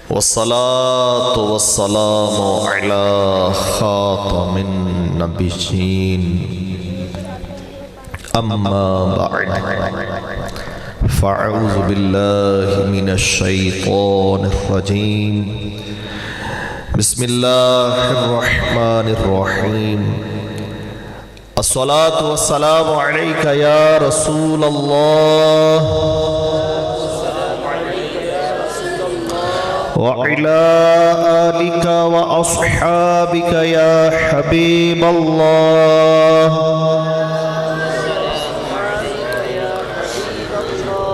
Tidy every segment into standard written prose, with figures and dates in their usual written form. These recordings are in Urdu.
والصلاة والسلام على خاتم النبيين أما بعد فأعوذ بالله من الشيطان الرجيم بسم الله الرحمن الرحيم الصلاة والسلام عليك يا رسول الله وعلى آلك وأصحابك يا حبيب الله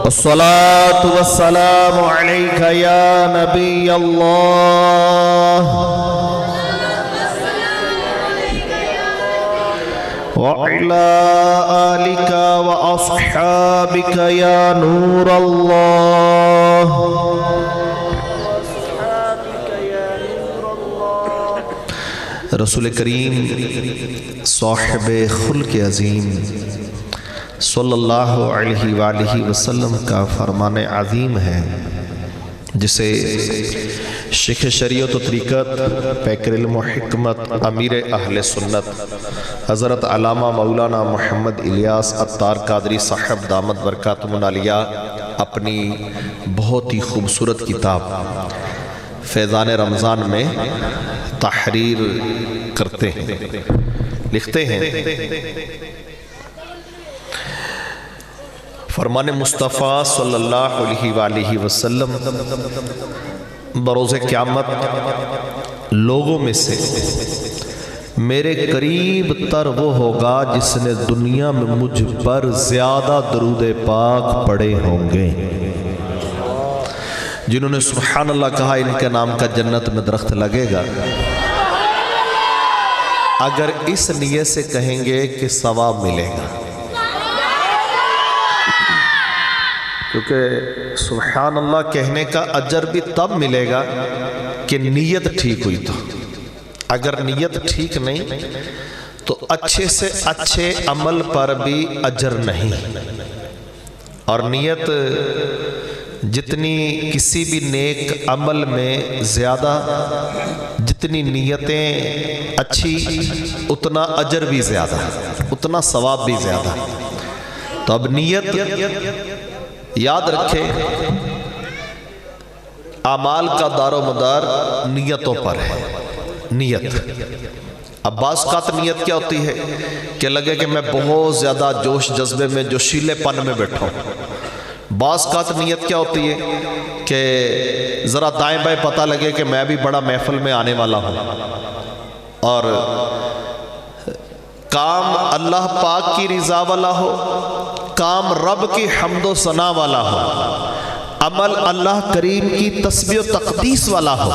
الصلاة والسلام عليك يا نبي الله وعلى آلك وأصحابك يا نور الله رسول کریم صاحب خلق عظیم صلی اللہ علیہ وآلہ وسلم کا فرمان عظیم ہے جسے شیخ شریعت و طریقت پیکر علم و حکمت امیر اہل سنت حضرت علامہ مولانا محمد الیاس عطار قادری صاحب دامت برکاتہم العالیہ اپنی بہت ہی خوبصورت کتاب فیضان رمضان میں تحریر کرتے ہیں، لکھتے ہیں فرمان مصطفیٰ صلی اللہ علیہ وآلہ وسلم بروز قیامت لوگوں میں سے میرے قریب تر وہ ہوگا جس نے دنیا میں مجھ پر زیادہ درود پاک پڑھے ہوں گے۔ جنہوں نے سبحان اللہ کہا ان کے نام کا جنت میں درخت لگے گا، اگر اس نیت سے کہیں گے کہ ثواب ملے گا، کیونکہ سبحان اللہ کہنے کا اجر بھی تب ملے گا کہ نیت ٹھیک ہوئی تو، اگر نیت ٹھیک نہیں تو اچھے سے اچھے عمل پر بھی اجر نہیں۔ اور نیت جتنی کسی بھی نیک عمل میں زیادہ، جتنی نیتیں اچھی اتنا اجر بھی زیادہ، اتنا ثواب بھی زیادہ۔ تو اب نیت یاد رکھے، اعمال کا دار و مدار نیتوں پر ہے۔ نیت اب بعض اوقات نیت کیا ہوتی ہے کہ لگے کہ میں بہت زیادہ جوش جذبے میں جوشیلے پن میں بیٹھا ہوں۔ بعض اوقات نیت کیا ہوتی ہے کہ ذرا دائیں بائیں پتہ لگے کہ میں بھی بڑا محفل میں آنے والا ہوں، اور کام اللہ پاک کی رضا والا ہو، کام رب کی حمد و ثنا والا ہو، عمل اللہ کریم کی تسبیح و تقدیس والا ہو،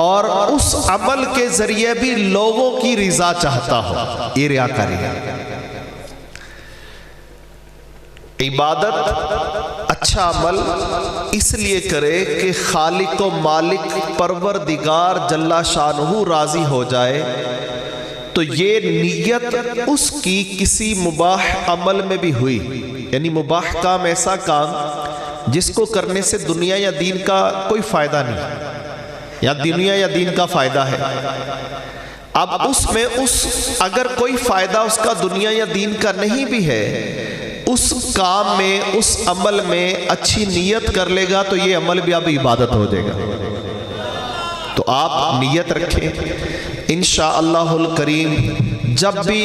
اور اس عمل کے ذریعے بھی لوگوں کی رضا چاہتا ہو، یہ ریاکاری ہے۔ عبادت اچھا عمل اس لیے کرے کہ خالق و مالک پروردگار جل شانہ راضی ہو جائے، تو یہ نیت اس کی کسی مباح عمل میں بھی ہوئی، یعنی مباح کام ایسا کام جس کو کرنے سے دنیا یا دین کا کوئی فائدہ نہیں، یا دنیا یا دین کا فائدہ ہے، اب اس میں اگر کوئی فائدہ اس کا دنیا یا دین کا نہیں بھی ہے، اس کام میں اس عمل میں اچھی نیت کر لے گا تو یہ عمل بھی اب عبادت ہو جائے گا۔ تو آپ نیت رکھیں، انشاءاللہ الکریم جب بھی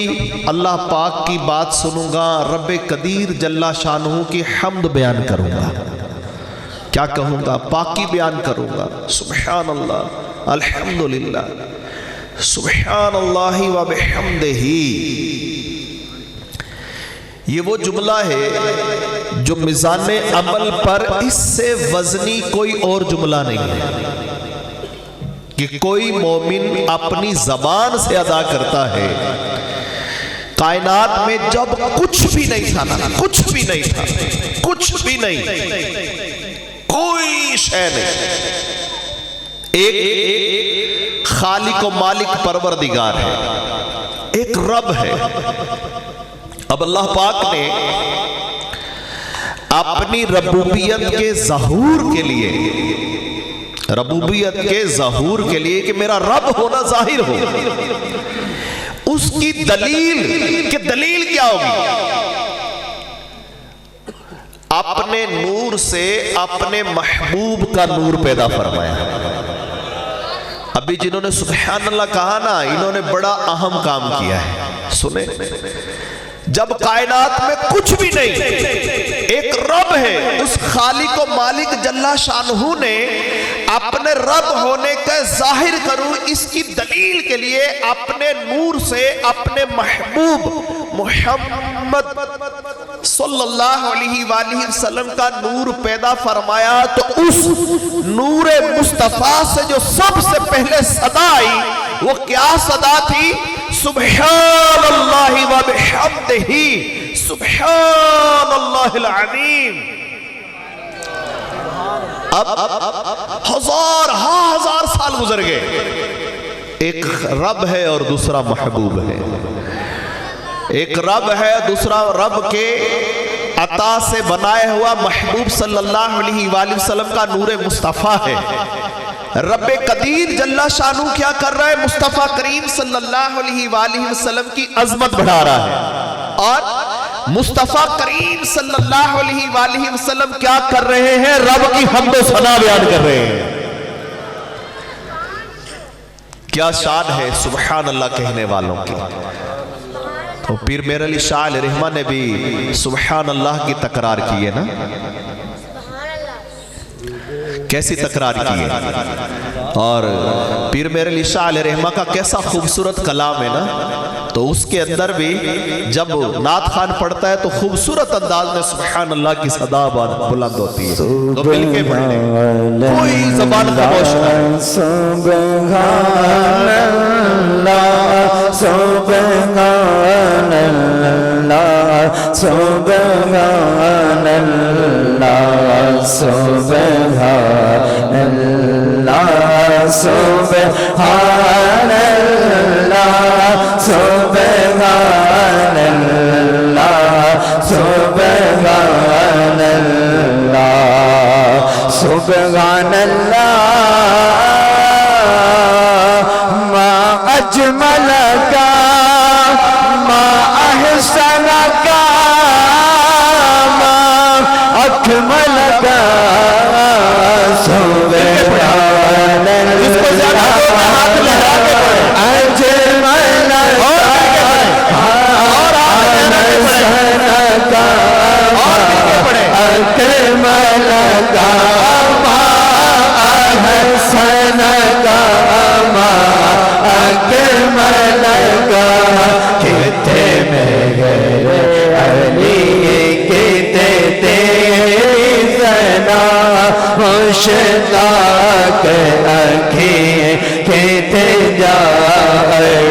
اللہ پاک کی بات سنوں گا رب قدیر جل شانہ کی حمد بیان کروں گا۔ کیا کہوں گا؟ پاکی بیان کروں گا۔ سبحان اللہ، الحمدللہ، سبحان اللہ و بحمدہ۔ یہ وہ جملہ ہے جو میزان عمل پر اس سے وزنی کوئی اور جملہ نہیں ہے کہ کوئی مومن اپنی زبان سے ادا کرتا ہے۔ کائنات میں جب کچھ بھی نہیں تھا نا، کچھ بھی نہیں تھا، کچھ بھی نہیں، کوئی شے نہیں، ایک خالق و مالک پروردگار ہے، ایک رب ہے۔ اب اللہ پاک نے اپنی ربوبیت کے ظہور کے لیے ربوبیت کے ظہور کے لیے کہ میرا رب ہونا ظاہر ہو، اس کی دلیل کہ دلیل کیا ہوگی؟ اپنے نور سے اپنے محبوب کا نور پیدا فرمایا۔ ابھی جنہوں نے سبحان اللہ کہا نا، انہوں نے بڑا اہم کام کیا ہے۔ سنیں، جب کائنات میں کچھ بھی نہیں، ایک رب ہے، اس خالق و مالک جل شانہ نے اپنے رب ہونے کا ظاہر کروں اس کی دلیل کے لیے اپنے نور سے اپنے محبوب محمد صلی اللہ علیہ وآلہ وسلم کا نور پیدا فرمایا۔ تو اس نور مصطفیٰ سے جو سب سے پہلے صدا آئی وہ کیا صدا تھی؟ سبحان اللہ و بحمدہ سبحان اللہ العظیم۔ اب ہزار سال گزر گئے، ایک رب ہے اور دوسرا محبوب ہے، ایک رب ہے دوسرا رب کے عطا سے بنایا ہوا محبوب صلی اللہ علیہ وآلہ وسلم کا نور مصطفیٰ ہے۔ رب قدیر جل شانہ کیا کر رہا ہے؟ مصطفیٰ کریم صلی اللہ علیہ وآلہ وسلم کی عظمت بڑھا رہا ہے، اور مصطفیٰ کریم صلی اللہ علیہ وآلہ وسلم کیا کر رہے ہیں؟ رب کی حمد و ثنا بیان کر رہے ہیں۔ کیا شان ہے سبحان اللہ کہنے والوں کی۔ تو پیر میر علی شاہ علیہ رحمہ نے بھی سبحان اللہ کی تکرار کی ہے نا، کیسی تکرار کی ہے، اور پیر میر علی شاہ علیہ رحمہ کا کیسا خوبصورت کلام ہے نا۔ تو اس کے اندر بھی جب نعت خان پڑھتا ہے تو خوبصورت انداز میں سبحان اللہ کی صدا بلند ہوتی ہے۔ تو مل کے پڑھ لیں، کوئی زبان خاموش نہ۔ سبحان اللہ سبحان اللہ سبحان اللہ سبحان اللہ سبحان اللہ سبحان اللہ سبحان اللہ سبحان اللہ ما اجمل کا ما احسن کا ما اکمل کا سبحان مشتاق اکھیں کہتے جاڑیاں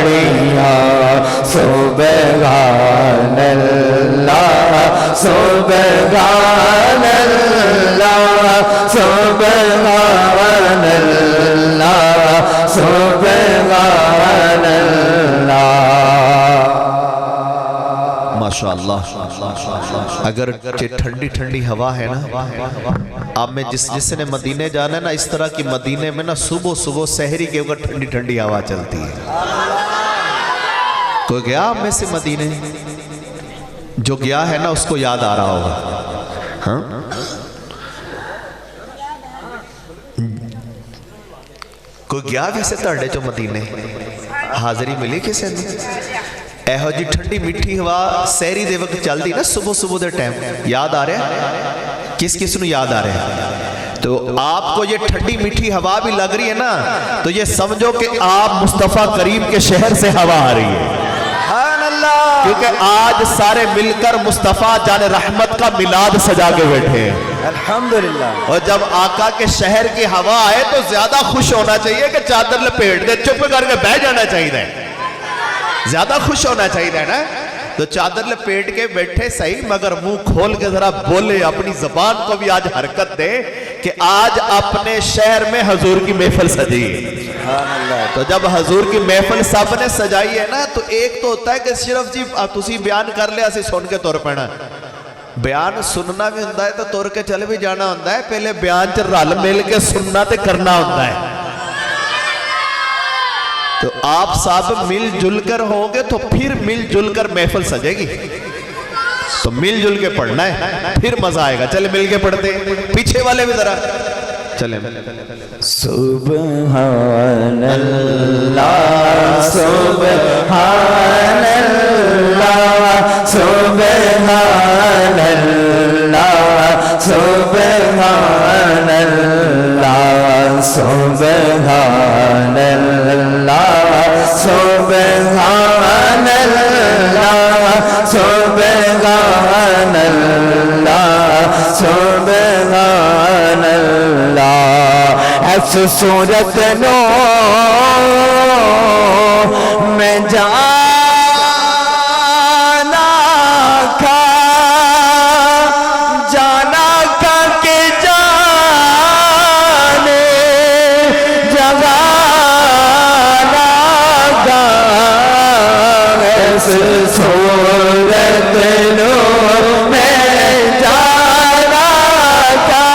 سبحان اللہ سبحان اللہ سبحان اللہ سبحان اللہ۔ ماشاءاللہ، اگر ٹھنڈی ٹھنڈی ہوا ہے نا، آپ میں جس نے مدینے جانا ہے نا، اس طرح کی مدینے میں نا صبح صبح سحری کے اوپر ٹھنڈی ٹھنڈی ہوا چلتی ہے۔ کوئی گیا آپ میں سے مدینے؟ جو گیا ہے نا اس کو یاد آ رہا ہوگا۔ ہاں، کوئی گیا ویسے تڑے جو مدینے حاضری ملی کسے نے؟ ایہو جی ٹھنڈی میٹھی ہوا سحری دے وقت چل دی نا صبح صبح دے ٹائم، یاد آ رہا ہے؟ کس کس نو یاد آ رہا ہے؟ تو آپ کو یہ ٹھنڈی میٹھی ہوا بھی لگ رہی ہے نا، تو یہ سمجھو کہ آپ مصطفیٰ کریم کے شہر سے ہوا آ رہی ہے، کیونکہ آج سارے مل کر مصطفیٰ جان رحمت کا میلاد سجا کے بیٹھے ہیں الحمدللہ۔ اور جب آقا کے شہر کی ہوا آئے تو زیادہ خوش ہونا چاہیے کہ چادر لپیٹ دے، چپ کر کے بیٹھ جانا چاہیے، زیادہ خوش ہونا چاہیے نا۔ تو چادر لپیٹ کے بیٹھے صحیح، مگر منہ کھول کے ذرا بولے، اپنی زبان کو بھی آج حرکت دے کہ آج اپنے شہر میں حضور کی محفل سجی ہے۔ تو جب حضور کی محفل سب نے سجائی ہے نا، تو ایک تو ہوتا ہے کہ صرف جی تسی بیان کر لیا اسی سن کے تور پینا، بیان سننا بھی ہوتا ہے تو تور کے چل بھی جانا ہوتا ہے، پہلے بیان چ رل مل کے سننا تے کرنا ہوتا ہے۔ تو آپ سب مل جل کر ہوں گے تو پھر مل جل کر محفل سجے گی، تو مل جل کے پڑھنا ہے پھر مزہ آئے گا۔ چلے مل کے پڑھتے ہیں، پیچھے والے بھی ذرا چلیں۔ سبحان اللہ سبحان اللہ سبحان اللہ سبحان اللہ سبحان اللہ سبحان اللہ سبحان اللہ سبحان اللہ۔ ایسی صورت نو میں جانا کا کہ جانے جگانا کا، ایسی صورت نو میں جانا کا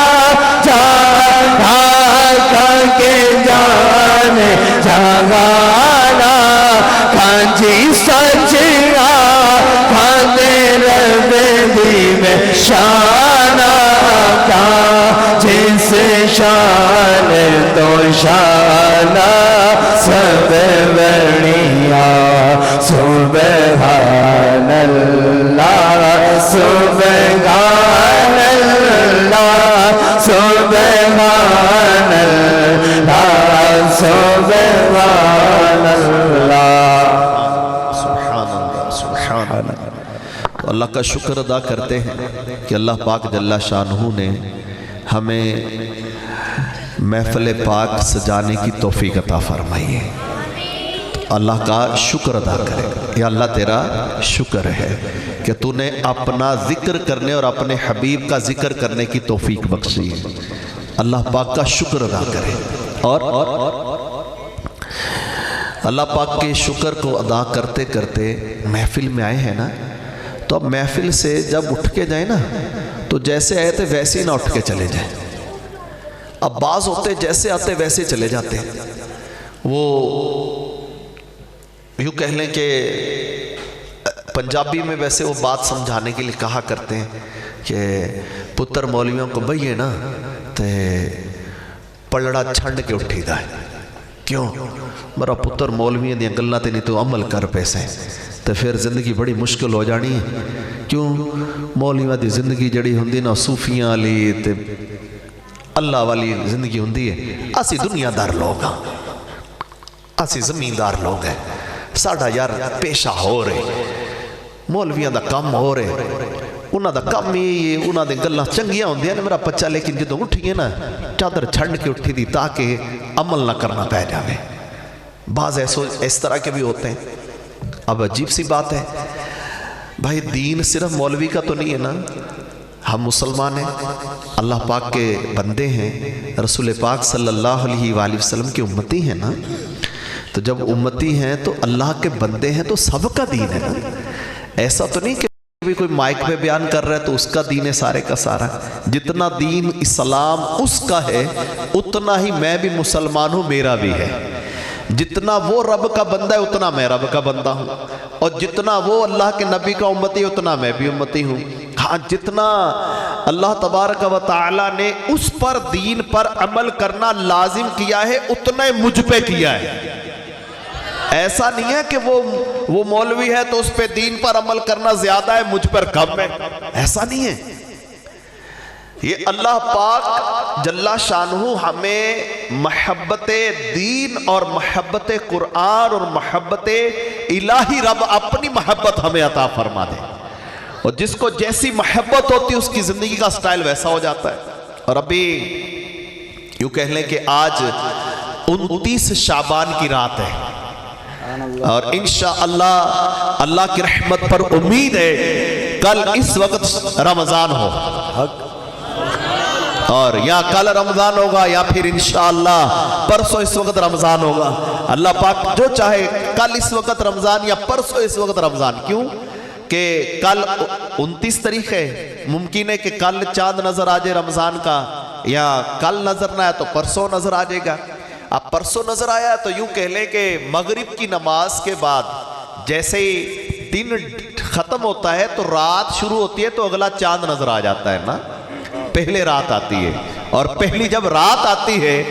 کے جانے جگانا کھانچی سچیا کھانے رب دی میں شانہ کا، جس شان تو شانہ سب بڑھیا۔ سبحان اللہ سبحان اللہ سبحان اللہ سبحان اللہ سبحان اللہ سبحان اللہ۔ تو اللہ کا شکر ادا کرتے ہیں کہ اللہ پاک جل شانہ نے ہمیں محفل پاک سجانے کی توفیق عطا فرمائی ہے۔ اللہ کا شکر ادا کرے، یا اللہ تیرا شکر ہے کہ تو نے اپنا ذکر کرنے اور اپنے حبیب کا ذکر کرنے کی توفیق بخشی ہے۔ اللہ پاک کا شکر ادا کرے، اور اللہ پاک کے شکر کو ادا کرتے کرتے محفل میں آئے ہیں نا، تو اب محفل سے جب اٹھ کے جائیں نا تو جیسے آئے تھے ویسے ہی نہ اٹھ کے چلے جائیں۔ اب بعض ہوتے جیسے آتے ویسے چلے جاتے ہیں، وہ یوں کہہ لیں کہ پنجابی میں ویسے وہ بات سمجھانے کے لیے کہا کرتے ہیں کہ پتر مولویوں کو بھئیے نا تے پلڑا چھنڈ کے اٹھی دا ہے۔ کیوں؟ میرا پتر مولویوں دیا گلہ تے نہیں تو عمل کر پیسے تو پھر زندگی بڑی مشکل ہو جانی ہے۔ کیوں؟ مولویوں دی زندگی جڑی ہوندی نا صوفیاں علی تے اللہ والی زندگی ہوندی ہے۔ اسی دنیا دار لوگ ہاں، اسی زمیندار لوگ ہیں، ساڑھا یار پیشہ ہو رہے، مولویاں دا کام ہو رہے، انہاں دا کام ہی انہاں دے گلہ چنگیاں ہوندی ہیں میرا بچہ، لیکن جدوں اٹھیے نا چادر چھنڈ کے اٹھی دی تاکہ عمل نہ کرنا پہ جاوے۔ بعض اس طرح کے بھی ہوتے ہیں۔ اب عجیب سی بات ہے بھائی، دین صرف مولوی کا تو نہیں ہے نا، ہم مسلمان ہیں، اللہ پاک کے بندے ہیں، رسول پاک صلی اللہ علیہ وآلہ وسلم کے امتی ہیں نا، تو جب امتی ہیں تو اللہ کے بندے ہیں تو سب کا دین ہے نا۔ ایسا تو نہیں کہ کوئی مائک پہ بیان کر رہا ہے تو اس کا دین ہے سارے کا سارا۔ جتنا دین اسلام اس کا ہے اتنا ہی میں بھی مسلمان ہوں، میرا بھی ہے۔ جتنا وہ رب کا بندہ ہے اتنا میں رب کا بندہ ہوں، اور جتنا وہ اللہ کے نبی کا امتی ہے اتنا میں بھی امتی ہوں۔ ہاں، جتنا اللہ تبارک و تعالی نے اس پر دین پر عمل کرنا لازم کیا ہے اتنا مجھ پہ کیا ہے۔ ایسا نہیں ہے کہ وہ مولوی ہے تو اس پہ دین پر عمل کرنا زیادہ ہے، مجھ پر کم ہے، ایسا نہیں ہے۔ یہ اللہ پاک جل شانہ ہمیں محبت دین اور محبت قرآن اور محبت الہی رب اپنی محبت ہمیں عطا فرما دے، اور جس کو جیسی محبت ہوتی ہے اس کی زندگی کا سٹائل ویسا ہو جاتا ہے۔ اور ابھی یوں کہہ لیں کہ آج 29 شعبان کی رات ہے، اور انشاءاللہ اللہ کی رحمت پر امید ہے کل اس وقت رمضان ہو، اور یا کل رمضان ہوگا یا پھر انشاءاللہ پرسوں اس وقت رمضان ہوگا۔ اللہ پاک جو چاہے کل اس وقت رمضان یا پرسوں اس وقت رمضان۔ کیوں؟ کہ کل 29 تاریخ ہے، ممکن ہے کہ کل چاند نظر آ جائے رمضان کا، یا کل نظر نہ آیا تو پرسوں نظر آ جائے گا۔ اب پرسوں نظر آیا تو یوں کہہ لیں کہ مغرب کی نماز کے بعد جیسے ہی دن ختم ہوتا ہے تو رات شروع ہوتی ہے، تو اگلا چاند نظر آ جاتا ہے نا، پہلے رات آتی ہے۔ اور پہلی جب رات آتی ہے،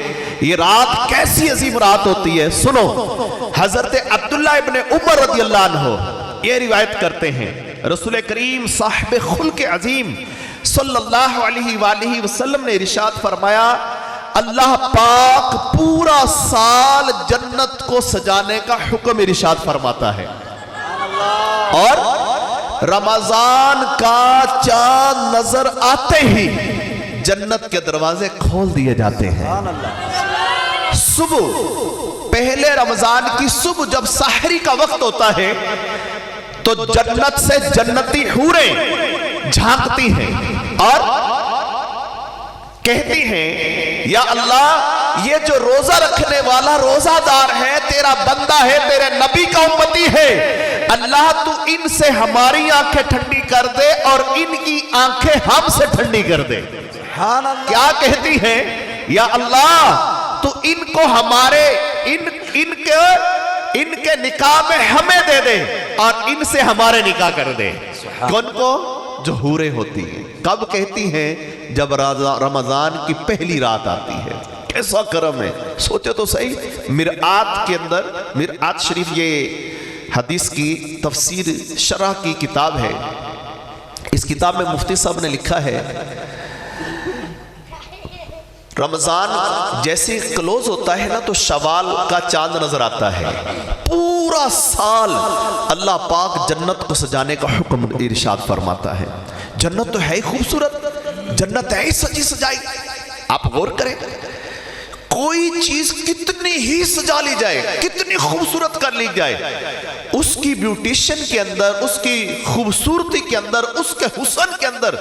یہ رات کیسی عظیم رات ہوتی ہے، سنو۔ حضرت عبداللہ ابن عمر رضی اللہ عنہ یہ روایت کرتے ہیں، رسول کریم صاحب خلق عظیم صلی اللہ علیہ وآلہ وسلم نے ارشاد فرمایا، اللہ پاک پورا سال جنت کو سجانے کا حکم ارشاد فرماتا ہے، اور رمضان کا چاند نظر آتے ہی جنت کے دروازے کھول دیے جاتے ہیں۔ صبح، پہلے رمضان کی صبح جب سحری کا وقت ہوتا ہے تو جنت سے جنتی حوریں جھانکتی ہیں اور کہتی ہیں، یا اللہ یہ جو روزہ رکھنے والا روزہ دار ہے، تیرا بندہ ہے، تیرے نبی کا امتی ہے، اللہ تو ان سے ہماری آنکھیں ٹھنڈی کر دے اور ان کی آنکھیں ہم سے ٹھنڈی کر دے۔ کیا کہتی ہیں؟ یا اللہ تو ان کو ہمارے ان کے نکاح میں ہمیں دے دے اور ان سے ہمارے نکاح کر دے۔ کون کو؟ جو حوریں ہوتی ہیں۔ کب کہتی ہیں؟ جب رمضان کی پہلی رات آتی ہے۔ کیسا کرم ہے، سوچے تو صحیح۔ مرآت کے اندر، مرآت شریف یہ حدیث کی تفسیر شرح کی کتاب ہے، اس کتاب میں مفتی صاحب نے لکھا ہے، رمضان جیسے کلوز ہوتا ہے نا تو شوال کا چاند نظر آتا ہے، پورا سال اللہ پاک جنت کو سجانے کا حکم ارشاد فرماتا ہے۔ جنت تو ہے ہی خوبصورت، جنت ہے ہی سجی سجائی۔ آپ غور کریں، کوئی چیز کتنی ہی سجا لی جائے، کتنی خوبصورت کر لی جائے، اس کی بیوٹیشن کے اندر، اس کی خوبصورتی کے اندر، اس کے حسن کے اندر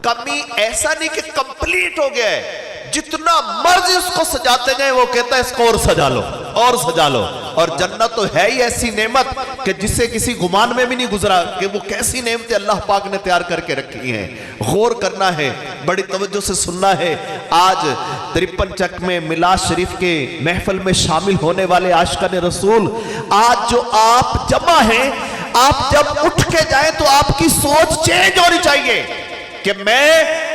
کمی ایسا نہیں کہ کمپلیٹ ہو گیا ہے۔ جتنا مرضی اس کو سجاتے گئے وہ کہتا ہے اس کو اور سجا لو، اور سجا لو۔ اور جنت تو ہے ہی ایسی نعمت کہ جسے کسی گمان میں بھی نہیں گزرا کہ وہ کیسی نعمتیں اللہ پاک نے تیار کر کے رکھی ہیں۔ غور کرنا ہے، بڑی توجہ سے سننا ہے۔ آج 53 چک میں میلاد شریف کے محفل میں شامل ہونے والے عاشقان رسول، آج جو آپ جمع ہیں، آپ جب اٹھ کے جائیں تو آپ کی سوچ چینج ہونی چاہیے کہ میں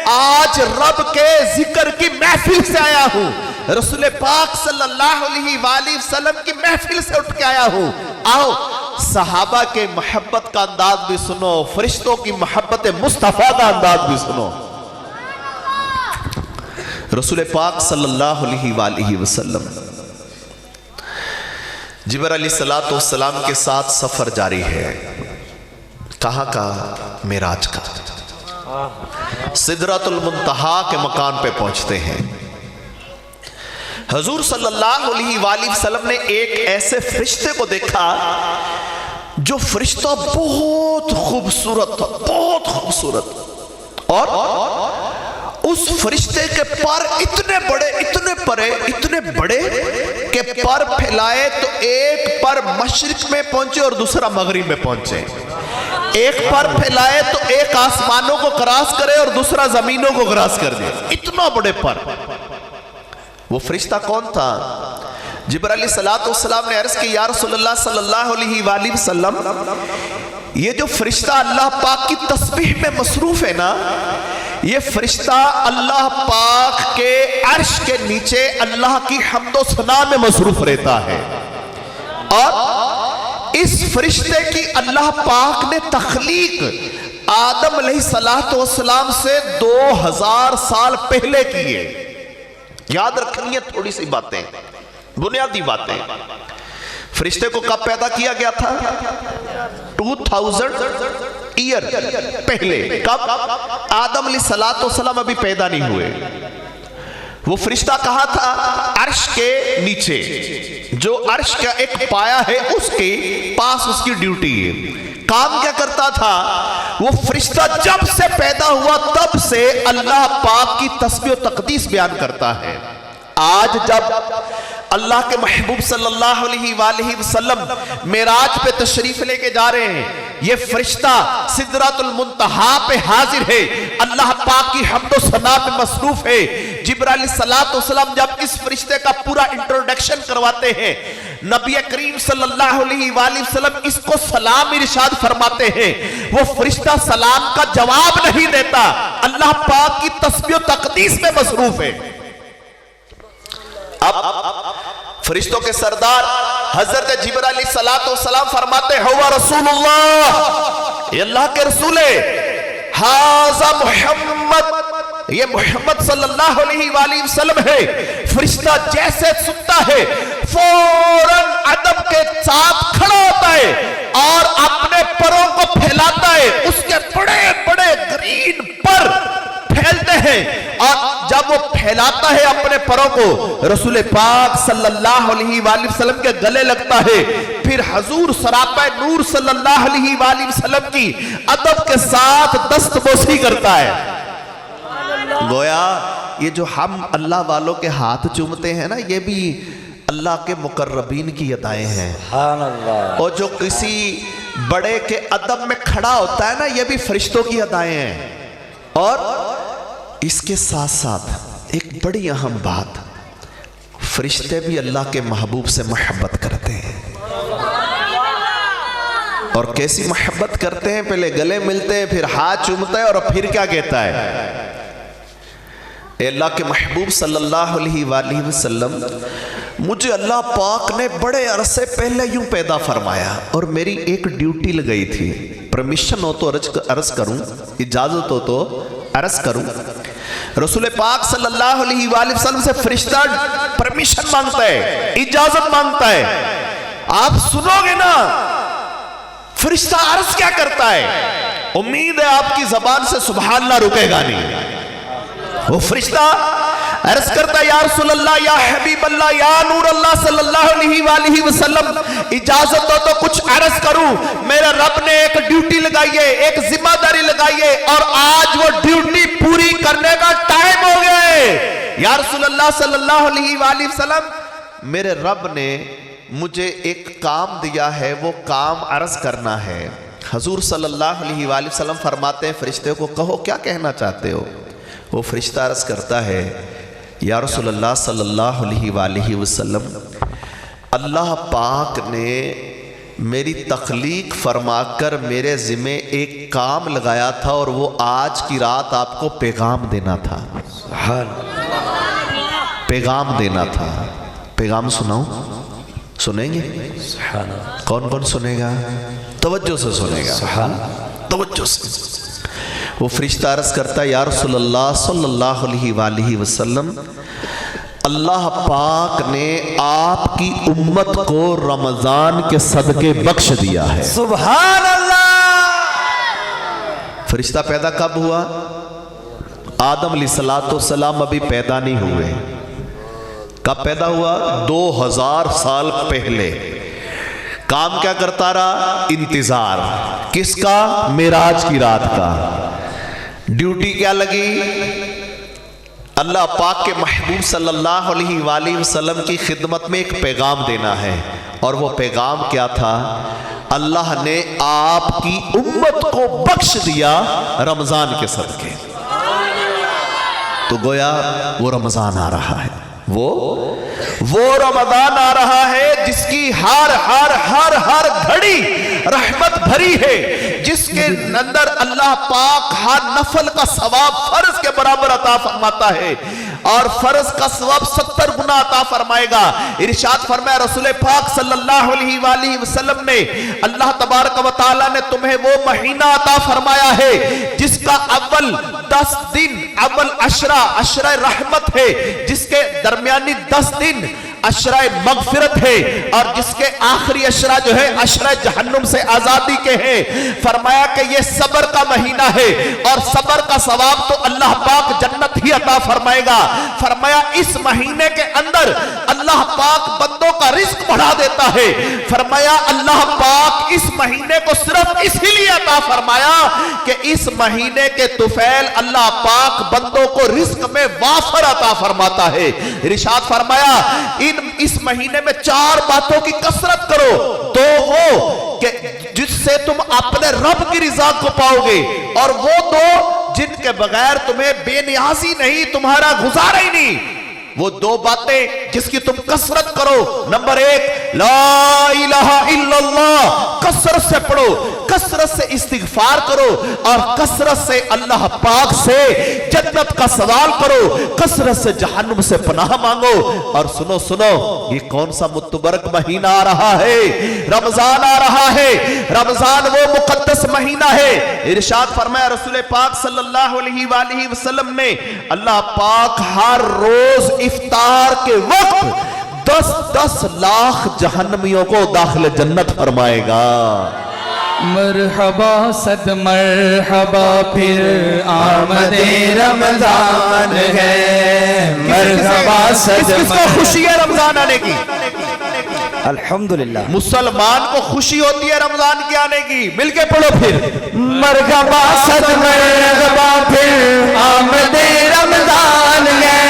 آج رب کے ذکر کی محفل سے آیا ہوں، رسول پاک صلی اللہ علیہ وآلہ وسلم کی محفل سے اٹھ کے آیا ہوں۔ آؤ صحابہ کے محبت کا انداز بھی سنو، فرشتوں کی محبت مصطفیٰ کا انداز بھی سنو۔ رسول پاک صلی اللہ علیہ وآلہ وسلم جبرائیل علیہ السلام کے ساتھ سفر جاری ہے۔ کہاں کا؟ معراج کا۔ سدرۃ المنتہا کے مکان پہ پہنچتے ہیں۔ حضور صلی اللہ علیہ وآلہ وسلم نے ایک ایسے فرشتے کو دیکھا جو فرشتہ بہت خوبصورت تھا، بہت خوبصورت، اور اس فرشتے کے پر اتنے بڑے، اتنے بڑے کہ پر پھیلائے تو ایک پر مشرق میں پہنچے اور دوسرا مغرب میں پہنچے، ایک پر پھیلائے تو ایک آسمانوں کو کراس کرے اور دوسرا زمینوں کو کراس کر دے، اتنا بڑے پر۔ وہ فرشتہ کون تھا؟ جبرائیل علیہ السلام نے عرض کی، یا رسول اللہ صلی اللہ علیہ وآلہ وسلم، یہ جو فرشتہ اللہ پاک کی تسبیح میں مصروف ہے نا، یہ فرشتہ اللہ پاک کے عرش کے نیچے اللہ کی حمد و ثنا میں مصروف رہتا ہے، اور اس فرشتے کی اللہ پاک نے تخلیق آدم علیہ السلام سے 2000 سال پہلے کی ہے۔ یاد رکھنی ہے تھوڑی سی باتیں، بنیادی باتیں۔ فرشتے کو کب پیدا کیا گیا تھا؟ 2000 ایئر پہلے۔ کب؟ آدم علیہ السلام ابھی پیدا نہیں ہوئے۔ وہ فرشتہ کہاں تھا؟ عرش کے نیچے، جو عرش کا ایک پایا ہے اس کے پاس اس کی ڈیوٹی ہے۔ کام کیا کرتا تھا؟ وہ فرشتہ جب سے پیدا ہوا تب سے اللہ پاک کی تسبیح و تقدیس بیان کرتا ہے۔ آج جب اللہ کے محبوب صلی اللہ علیہ وآلہ وسلم معراج پہ تشریف لے کے جا رہے ہیں. یہ فرشتہ سدرۃ المنتہا پہ حاضر ہے, اللہ پاک کی حمد و ثنا پہ مصروف ہے. جبرائیل علیہ السلام جب اس فرشتے کا پورا انٹروڈکشن کرواتے ہیں, نبی کریم صلی اللہ علیہ وآلہ وسلم اس کو سلام ارشاد فرماتے ہیں. وہ فرشتہ سلام کا جواب نہیں دیتا, اللہ پاک کی تسبیح و تقدیس میں مصروف ہے. اب فرشتوں کے سردار حضرت جبرائیل علیہ السلام فرماتے ہیں ہوا رسول اللہ, یہ اللہ کے رسول ہے, ہاذا محمد, یہ محمد صلی اللہ علیہ وآلہ وسلم ہے. فرشتہ جیسے سنتا ہے فوراً ادب کے ساتھ کھڑا ہوتا ہے اور اپنے پروں کو پھیلاتا ہے. اس کے بڑے بڑے گرین پر پھیلتے ہیں, اور جب وہ پھیلاتا ہے اپنے پروں کو رسول پاک صلی اللہ علیہ وآلہ وسلم کے گلے لگتا ہے. پھر حضور سراپہ نور صلی اللہ علیہ وآلہ وسلم کی ادب کے ساتھ دست بوسی کرتا ہے. گویا یہ جو ہم اللہ والوں کے ہاتھ چومتے ہیں نا, یہ بھی اللہ کے مقربین کی ادائیں ہیں. اور جو کسی بڑے کے ادب میں کھڑا ہوتا ہے نا, یہ بھی فرشتوں کی ادائیں ہیں. اور اس کے ساتھ ساتھ ایک بڑی اہم بات, فرشتے بھی اللہ کے محبوب سے محبت کرتے ہیں. اور کیسی محبت کرتے ہیں, پہلے گلے ملتے ہیں, پھر ہاتھ چومتے ہیں, اور پھر کیا کہتا ہے, اے اللہ کے محبوب صلی اللہ علیہ وآلہ وسلم, مجھے اللہ پاک نے بڑے عرصے پہلے یوں پیدا فرمایا اور میری ایک ڈیوٹی لگئی تھی. پرمیشن ہو تو عرض کروں, اجازت ہو تو عرض کروں. رسول پاک صلی اللہ علیہ وآلہ وسلم سے فرشتہ پرمیشن مانگتا ہے, اجازت مانگتا ہے. آپ سنو گے نا فرشتہ عرض کیا کرتا ہے, امید ہے آپ کی زبان سے سبحان اللہ رکے گا نہیں. وہ فرشتہ عرض کرتا ہے یا رسول اللہ, یا حبیب اللہ, یا نور اللہ صلی اللہ علیہ وآلہ وسلم, اجازت ہو تو کچھ عرض کروں. میرے رب نے ایک ڈیوٹی لگائی ہے, ایک ذمہ داری لگائی ہے, اور آج وہ ڈیوٹی پوری کرنے کا ٹائم ہو گیا ہے. یا رسول اللہ صلی اللہ علیہ وآلہ وسلم, میرے رب نے مجھے ایک کام دیا ہے, وہ کام عرض کرنا ہے. حضور صلی اللہ علیہ وآلہ وسلم فرماتے ہیں فرشتے کو, کہو کیا کہنا چاہتے ہو. وہ فرشتہ عرض کرتا ہے یا رسول اللہ صلی اللہ علیہ وآلہ وسلم, اللہ پاک نے میری تخلیق فرما کر میرے ذمہ ایک کام لگایا تھا, اور وہ آج کی رات آپ کو پیغام دینا تھا. پیغام دینا تھا. پیغام سناؤں, سنیں گے؟ کون کون سنے گا؟ توجہ سے سنے گا, توجہ سے. وہ فرشتہ عرض کرتا ہے یا رسول اللہ صلی اللہ علیہ وآلہ وسلم, اللہ پاک نے آپ کی امت کو رمضان کے صدقے بخش دیا ہے. سبحان اللہ. فرشتہ پیدا کب ہوا؟ آدم علیہ السلام ابھی پیدا نہیں ہوئے. کب پیدا ہوا؟ 2000 سال پہلے. کام کیا کرتا رہا؟ انتظار. کس کا؟ معراج کی رات کا. ڈیوٹی کیا لگی؟ اللہ پاک کے محبوب صلی اللہ علیہ وآلہ وسلم کی خدمت میں ایک پیغام دینا ہے. اور وہ پیغام کیا تھا؟ اللہ نے آپ کی امت کو بخش دیا رمضان کے صدقے. تو گویا وہ رمضان آ رہا ہے, وہ رمضان آ رہا ہے جس کی ہر گھڑی رحمت بھری ہے, جس کے اندر اللہ پاک ہر نفل کا ثواب فرض کے برابر عطا فرماتا ہے, اور فرض کا ثواب 70 گنا عطا فرمائے گا. ارشاد فرمایا رسول پاک صلی اللہ علیہ وآلہ وسلم نے, اللہ تبارک و تعالی نے تمہیں وہ مہینہ عطا فرمایا ہے جس کا اول 10 دن اول عشرہ رحمت ہے, جس کے درمیانی 10 دن عشرہ مغفرت ہے, اور جس کے آخری عشرہ جو ہے عشرہ جہنم سے آزادی کے ہیں. فرمایا کہ یہ صبر کا مہینہ ہے, اور صبر کا ثواب تو اللہ پاک جنت ہی عطا فرمائے گا. فرمایا اس مہینے کے اندر اللہ پاک بندوں کا رزق بڑھا دیتا ہے. فرمایا اللہ پاک اس مہینے کو صرف اسی لیے عطا فرمایا کہ اس مہینے کے طفیل اللہ پاک بندوں کو رزق میں وافر عطا فرماتا ہے. ارشاد فرمایا اس مہینے میں 4 باتوں کی کثرت کرو تو وہ کہ جس سے تم اپنے رب کی رضا کو پاؤ گے، اور وہ دو جن کے بغیر تمہیں بے نیازی نہیں، تمہارا گزارا ہی نہیں، وہ 2 باتیں جس کی تم کثرت کرو۔ نمبر 1 لا الہ الا اللہ، کثرت سے پڑھو، کثرت سے استغفار کرو، اور کثرت سے اللہ پاک سے جنت کا سوال کرو، کثرت سے جہنم سے پناہ مانگو۔ اور سنو یہ کون سا متبرک مہینہ آ رہا ہے؟ رمضان آ رہا ہے۔ رمضان وہ مقدس مہینہ ہے، ارشاد فرمایا رسول پاک صلی اللہ علیہ وآلہ وسلم نے، اللہ پاک ہر روز افطار کے وقت 10 لاکھ جہنمیوں کو داخل جنت فرمائے گا۔ مرحبا صد مرحبا پھر آمد رمضان ہے، مرحبا صد کس کو خوشی ہے رمضان آنے کی؟ الحمدللہ مسلمان کو خوشی ہوتی ہے رمضان کے آنے کی، مل کے پڑھو پھر۔ مرحبا صد مرحبا پھر آمد رمضان ہے،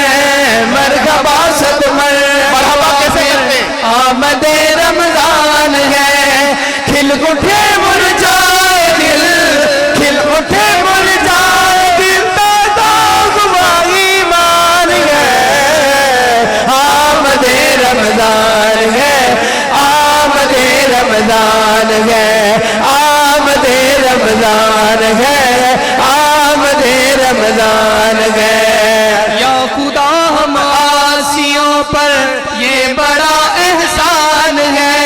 مرحبا صد مرحبا کیسے کرتے ہیں؟ آمد رمضان ہے، کھل اٹھے مرجائے دل، کھل اٹھے مرجائے دل، تازہ ہوا ایمان ہے، آمد رمضان ہے، آمد رمضان ہے، آمد رمضان ہے، آمد رمضان ہے۔ یا خدا ہم عاصیوں پر یہ بڑا احسان ہے،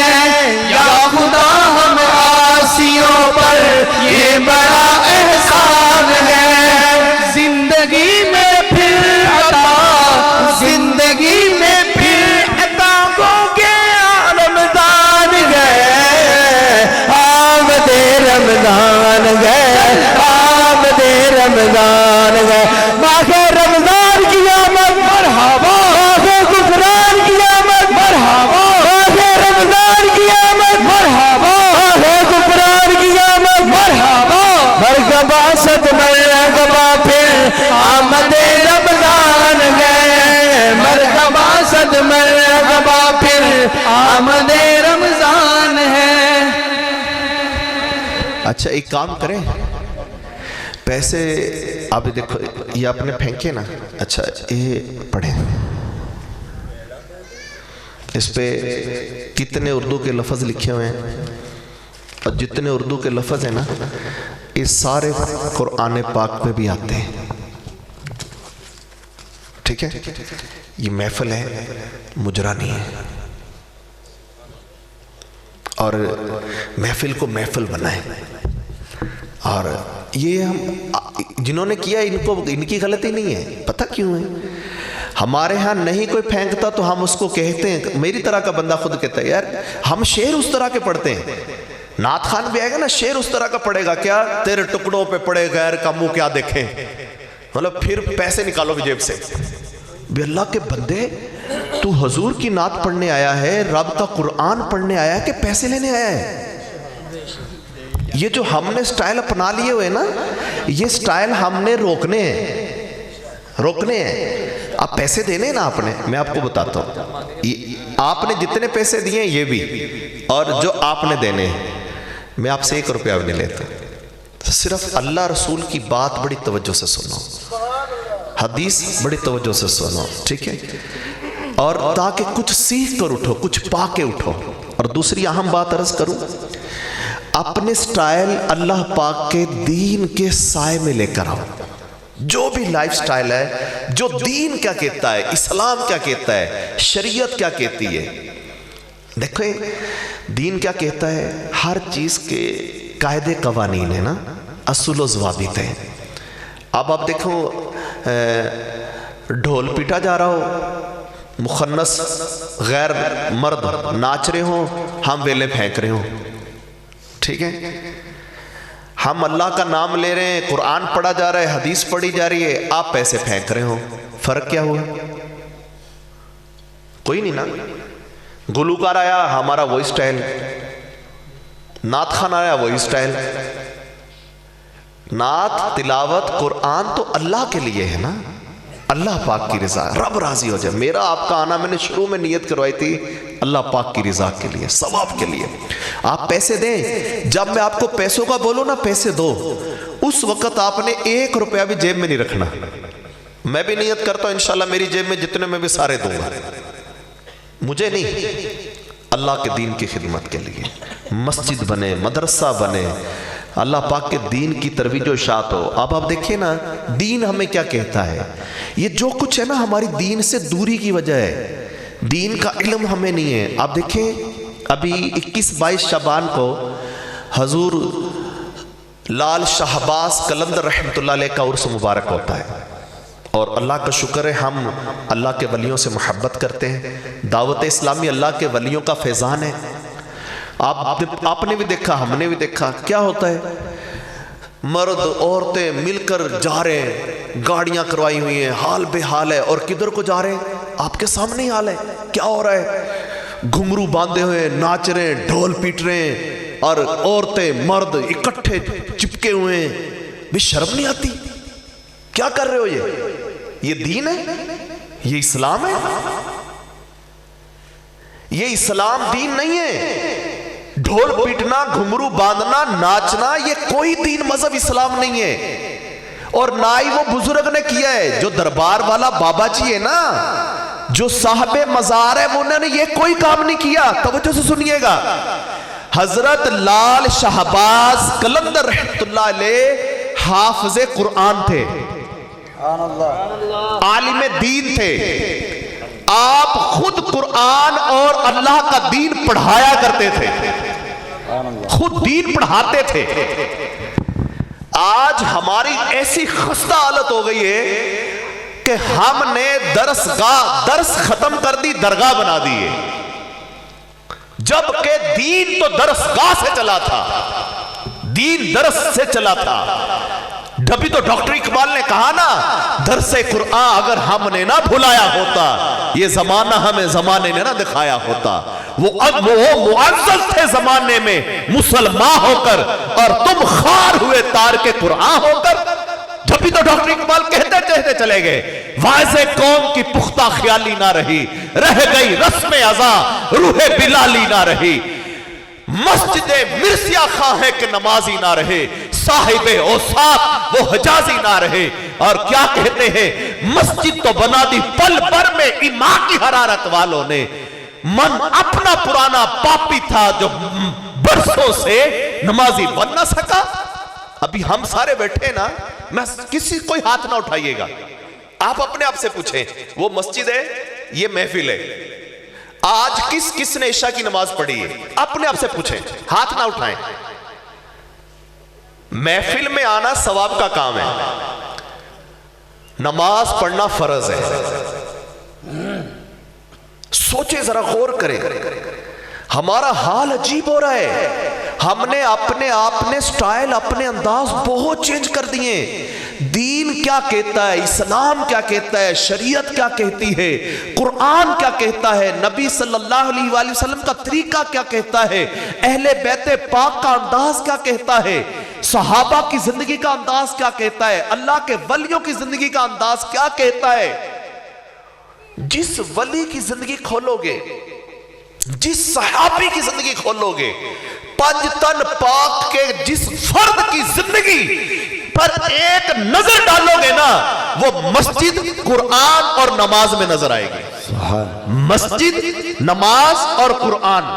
یا خدا ہم عاصیوں پر یہ بڑا احسان ہے، زندگی میں پھر عطا، زندگی میں پھر عطا کو کے رمضان گئے، آمد رمضان گئے، آمد رمضان گئے، ماہ رمضان کی آمد مرحبا، ماہ غفران کی آمد مرحبا، ماہ رمضان کی آمد مرحبا، ماہ غفران کی آمد مرحبا، مرحبا صد مرحبا پھر آمد رمضان گئے، مرحبا صد مرحبا پھر آمد رمضان ہے۔ اچھا ایک کام کریں، پیسے آپ دیکھو یہ آپ نے پھینکے نا، اچھا یہ پڑھیں، اس پہ کتنے اردو کے لفظ لکھے ہوئے ہیں، اور جتنے اردو کے لفظ ہیں نا یہ سارے قرآن پاک میں بھی آتے ہیں، ٹھیک ہے؟ یہ محفل ہے، مجرا نہیں ہے، اور محفل کو محفل بنائیں۔ اور یہ ہم جنہوں نے کیا ان کی غلطی نہیں ہے، پتہ کیوں ہے؟ ہمارے ہاں نہیں کوئی پھینکتا تو ہم اس کو کہتے ہیں، میری طرح کا بندہ خود کہتا ہے یار ہم شعر اس طرح کے پڑھتے ہیں، نعت خان بھی آئے گا نا شعر اس طرح کا پڑھے گا، کیا تیرے ٹکڑوں پہ پڑے غیر کا منہ کیا دیکھیں، مطلب پھر پیسے نکالو بھی جیب سے۔ بے اللہ کے بندے تو حضور کی نعت پڑھنے آیا ہے، رب کا قرآن پڑھنے آیا ہے کہ پیسے لینے آیا ہے؟ یہ جو ہم نے سٹائل اپنا لیے ہوئے نا، یہ سٹائل ہم نے روکنے ہیں۔ آپ پیسے دینے نا آپ نے، میں آپ کو بتاتا ہوں، آپ نے جتنے پیسے دیے یہ بھی، اور جو آپ نے دینے ہیں، میں آپ سے 1 روپیہ بھی نہیں لیتا، صرف اللہ رسول کی بات بڑی توجہ سے سنو، حدیث بڑی توجہ سے سنو، ٹھیک ہے؟ اور تاکہ کچھ سیکھ کر اٹھو، کچھ پا کے اٹھو۔ اور دوسری اہم بات عرض کروں، اپنے سٹائل اللہ پاک کے دین کے سائے میں لے کر آؤ، جو بھی لائف سٹائل ہے، جو دین کیا کہتا ہے، اسلام کیا کہتا ہے، شریعت کیا کہتی ہے، دیکھیں دین کیا کہتا ہے، ہر چیز کے قاعدے قوانین ہیں نا، اصول و ضوابط ہیں۔ اب آپ دیکھو ڈھول پیٹا جا رہا ہو، مخنث غیر مرد ناچ رہے ہوں، ہم ویلے پھینک رہے ہوں، ٹھیک ہے؟ ہم اللہ کا نام لے رہے ہیں، قرآن پڑھا جا رہا ہے، حدیث پڑھی جا رہی ہے، آپ پیسے پھینک رہے ہوں، فرق کیا ہوا؟ کوئی نہیں نا۔ گلوکار آیا ہمارا وہی سٹائل، نعت خان آیا وہی سٹائل۔ نعت تلاوت قرآن تو اللہ کے لیے ہے نا، اللہ پاک کی رضا، رب راضی ہو جائے. میرا آپ کا آنا میں نے شروع میں نیت کروائی تھی اللہ پاک کی رضا کے لیے، ثواب کے لیے. آپ پیسے دیں، جب میں آپ کو پیسوں کا بولوں نا پیسے دو، اس وقت آپ نے 1 روپیہ بھی جیب میں نہیں رکھنا. میں بھی نیت کرتا ہوں انشاءاللہ میری جیب میں جتنے میں بھی سارے دوں گا، مجھے نہیں، اللہ کے دین کی خدمت کے لیے. مسجد بنے، مدرسہ بنے، اللہ پاک کے دین کی ترویج و اشاعت ہو. اب آپ دیکھیں نا دین ہمیں کیا کہتا ہے. یہ جو کچھ ہے نا ہماری دین سے دوری کی وجہ ہے، دین کا علم ہمیں نہیں ہے. آپ دیکھیں ابھی 21-22 شعبان کو حضور لال شہباز قلندر رحمۃ اللہ علیہ کا عرس مبارک ہوتا ہے، اور اللہ کا شکر ہے ہم اللہ کے ولیوں سے محبت کرتے ہیں. دعوت اسلامی اللہ کے ولیوں کا فیضان ہے. آپ نے بھی دیکھا، ہم نے بھی دیکھا کیا ہوتا ہے. مرد عورتیں مل کر جا رہے ہیں، گاڑیاں کروائی ہوئی ہیں، حال بے حال ہے. اور کدھر کو جا رہے ہیں آپ کے سامنے ہی حال ہے. کیا ہو رہا ہے؟ گھنگرو باندھے ہوئے ناچ رہے ہیں، ڈھول پیٹ رہے ہیں، اور عورتیں مرد اکٹھے چپکے ہوئے ہیں. بھی شرم نہیں آتی؟ کیا کر رہے ہو؟ یہ دین ہے؟ یہ اسلام ہے؟ یہ اسلام دین نہیں ہے. ڈھول پیٹنا، گھنگرو باندھنا، ناچنا، یہ کوئی دین مذہب اسلام نہیں ہے. اور نہ ہی وہ بزرگ نے کیا ہے. جو دربار والا بابا جی ہے نا، جو صاحب مزار ہے، انہوں نے یہ کوئی کام نہیں کیا. توجہ سے سنیے گا. حضرت لال شہباز قلندر رحمۃ اللہ علیہ حافظ قرآن تھے، عالم دین تھے. آپ خود قرآن اور اللہ کا دین پڑھایا کرتے تھے، خود دین پڑھاتے تھے. آج ہماری ایسی خستہ حالت ہو گئی ہے کہ ہم نے درس ختم کر دی، درگاہ بنا دی ہے. جبکہ دین تو درسگاہ سے چلا تھا، دین درس سے چلا تھا. ابھی تو ڈاکٹر اقبال نے کہا نا، درس قرآن اگر ہم نے نہ بھلایا ہوتا، یہ زمانہ ہمیں زمانے نے نہ دکھایا ہوتا. وہ معزز تھے زمانے میں مسلمان ہو کر، اور تم خار ہوئے تارک قرآن ہو کر. جبھی تو ڈاکٹر اقبال کہتے چلے گئے، واعظ قوم کی پختہ خیالی نہ رہی، رہ گئی رسم ازاں روح بلالی نہ رہی. مسجد مرثیہ خواہ ہے کہ نمازی نہ رہے، صاحب اوصاف وہ حجازی نہ رہے. اور کیا کہتے ہیں، مسجد تو بنا دی پل بھر میں ایمان کی حرارت والوں نے. من اپنا پرانا پاپی تھا جو برسوں سے نمازی بن نہ سکا. ابھی ہم سارے بیٹھے نا، میں کسی کوئی ہاتھ نہ اٹھائیے گا. آپ اپنے آپ سے پوچھیں، وہ مسجد ہے، یہ محفل ہے، آج کس نے عشاء کی نماز پڑھی ہے؟ اپنے آپ سے پوچھیں، ہاتھ نہ اٹھائیں. محفل میں آنا ثواب کا کام ہے، نماز پڑھنا فرض ہے. سوچیں ذرا، غور کریں. ہمارا حال عجیب ہو رہا ہے. ہم نے اپنے آپ نے سٹائل، اپنے انداز بہت چینج کر دیے. دین کیا کہتا ہے، اسلام کیا کہتا ہے، شریعت کیا کہتی ہے، قرآن کیا کہتا ہے، نبی صلی اللہ علیہ وآلہ وسلم کا طریقہ کیا کہتا ہے، اہل بیت پاک کا انداز کیا کہتا ہے، صحابہ کی زندگی کا انداز کیا کہتا ہے، اللہ کے ولیوں کی زندگی کا انداز کیا کہتا ہے. جس ولی کی زندگی کھولو گے، جس صحابی کی زندگی کھولو گے، پنج تن پاک کے جس فرد کی زندگی پر ایک نظر ڈالو گے نا، وہ مسجد، قرآن اور نماز میں نظر آئے گی. مسجد، نماز اور قرآن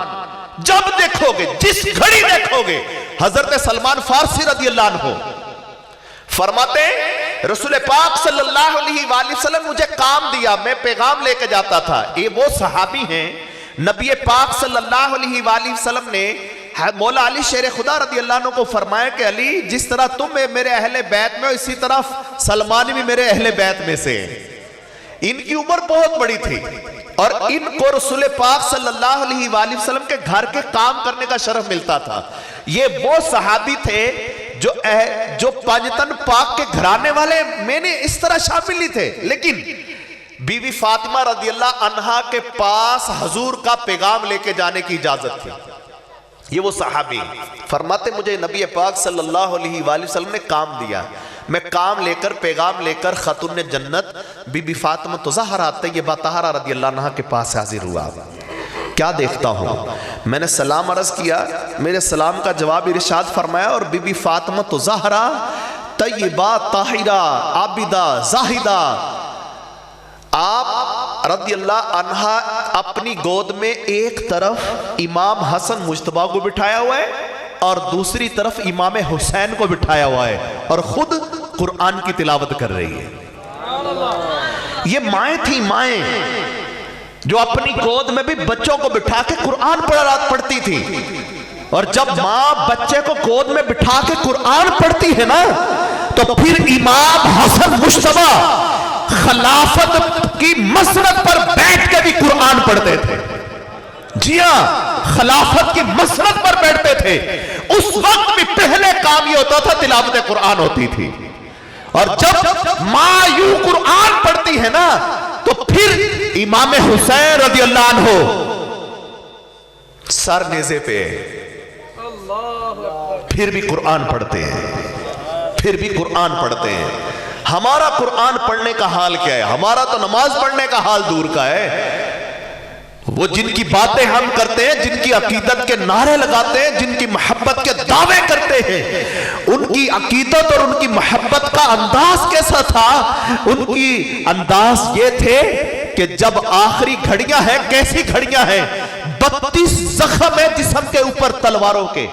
جب دیکھو گے، جس گھڑی دیکھو گے. حضرت سلمان فارسی رضی اللہ عنہ فرماتے ہیں، رسول پاک صلی اللہ علیہ وآلہ وسلم مجھے کام دیا، میں پیغام لے کے جاتا تھا. یہ وہ صحابی ہیں، نبی پاک صلی اللہ علیہ وآلہ وسلم نے مولا علی شیر خدا رضی اللہ عنہ کو فرمایا کہ علی، جس طرح تم میرے اہل بیت میں ہو، اسی طرح سلمان بھی میرے اہل بیت میں سے. ان کی عمر بہت بڑی تھی، اور ان کو رسول پاک صلی اللہ علیہ وآلہ وسلم کے گھر کے کام کرنے کا شرف ملتا تھا. یہ وہ صحابی تھے جو پانچتن پاک کے گھرانے والے میں نے اس طرح شامل نہیں تھے، لیکن بیوی فاطمہ رضی اللہ عنہا کے پاس حضور کا پیغام لے کے جانے کی اجازت تھی. یہ وہ صحابی فرماتے، مجھے نبی پاک صلی اللہ علیہ وآلہ وسلم نے کام دیا، میں کام لے کر پیغام لے کر خاتون جنت بی بی فاطمہ زہرا طیبہ طاہرہ رضی اللہ عنہا کے پاس حاضر ہوا. کیا دیکھتا ہوں؟ میں نے سلام عرض کیا، میرے سلام کا جواب ارشاد فرمایا اور بی بی فاطمہ زہرا طیبہ طاہرہ عابدہ زاہدہ، آپ رضی اللہ عنہا اپنی گود میں ایک طرف امام حسن مجتبیٰ کو بٹھایا ہوا ہے اور دوسری طرف امام حسین کو بٹھایا ہوا ہے اور خود قرآن کی تلاوت کر رہی ہے. یہ مائیں تھیں، مائیں جو اپنی گود میں بھی بچوں کو بٹھا کے قرآن پڑھتی تھی. اور جب ماں بچے کو گود میں بٹھا کے قرآن پڑھتی ہے نا تو پھر امام حسن مجتبیٰ خلافت کی مسند پر بیٹھ کے بھی قرآن پڑھتے تھے. جی ہاں، خلافت کی مسند پر بیٹھتے تھے. اس وقت بھی پہلے کام یہ ہوتا تھا تلاوت قرآن ہوتی تھی. اور جب ماں یوں قرآن پڑھتی ہے نا تو پھر امام حسین رضی اللہ عنہ سر نیزے پہ پھر بھی قرآن پڑھتے ہیں، پھر بھی قرآن پڑھتے ہیں. ہمارا قرآن پڑھنے کا حال کیا ہے؟ ہمارا تو نماز پڑھنے کا حال دور کا ہے. وہ جن کی باتیں ہم کرتے ہیں، جن کی عقیدت کے نعرے لگاتے ہیں، جن کی محبت کے دعوے کرتے ہیں، ان کی عقیدت اور ان کی محبت کا انداز کیسا تھا؟ ان کی انداز یہ تھے کہ جب آخری گھڑیاں ہیں، کیسی گھڑیاں ہیں؟ 32 زخم ہے جسم کے اوپر تلواروں کے،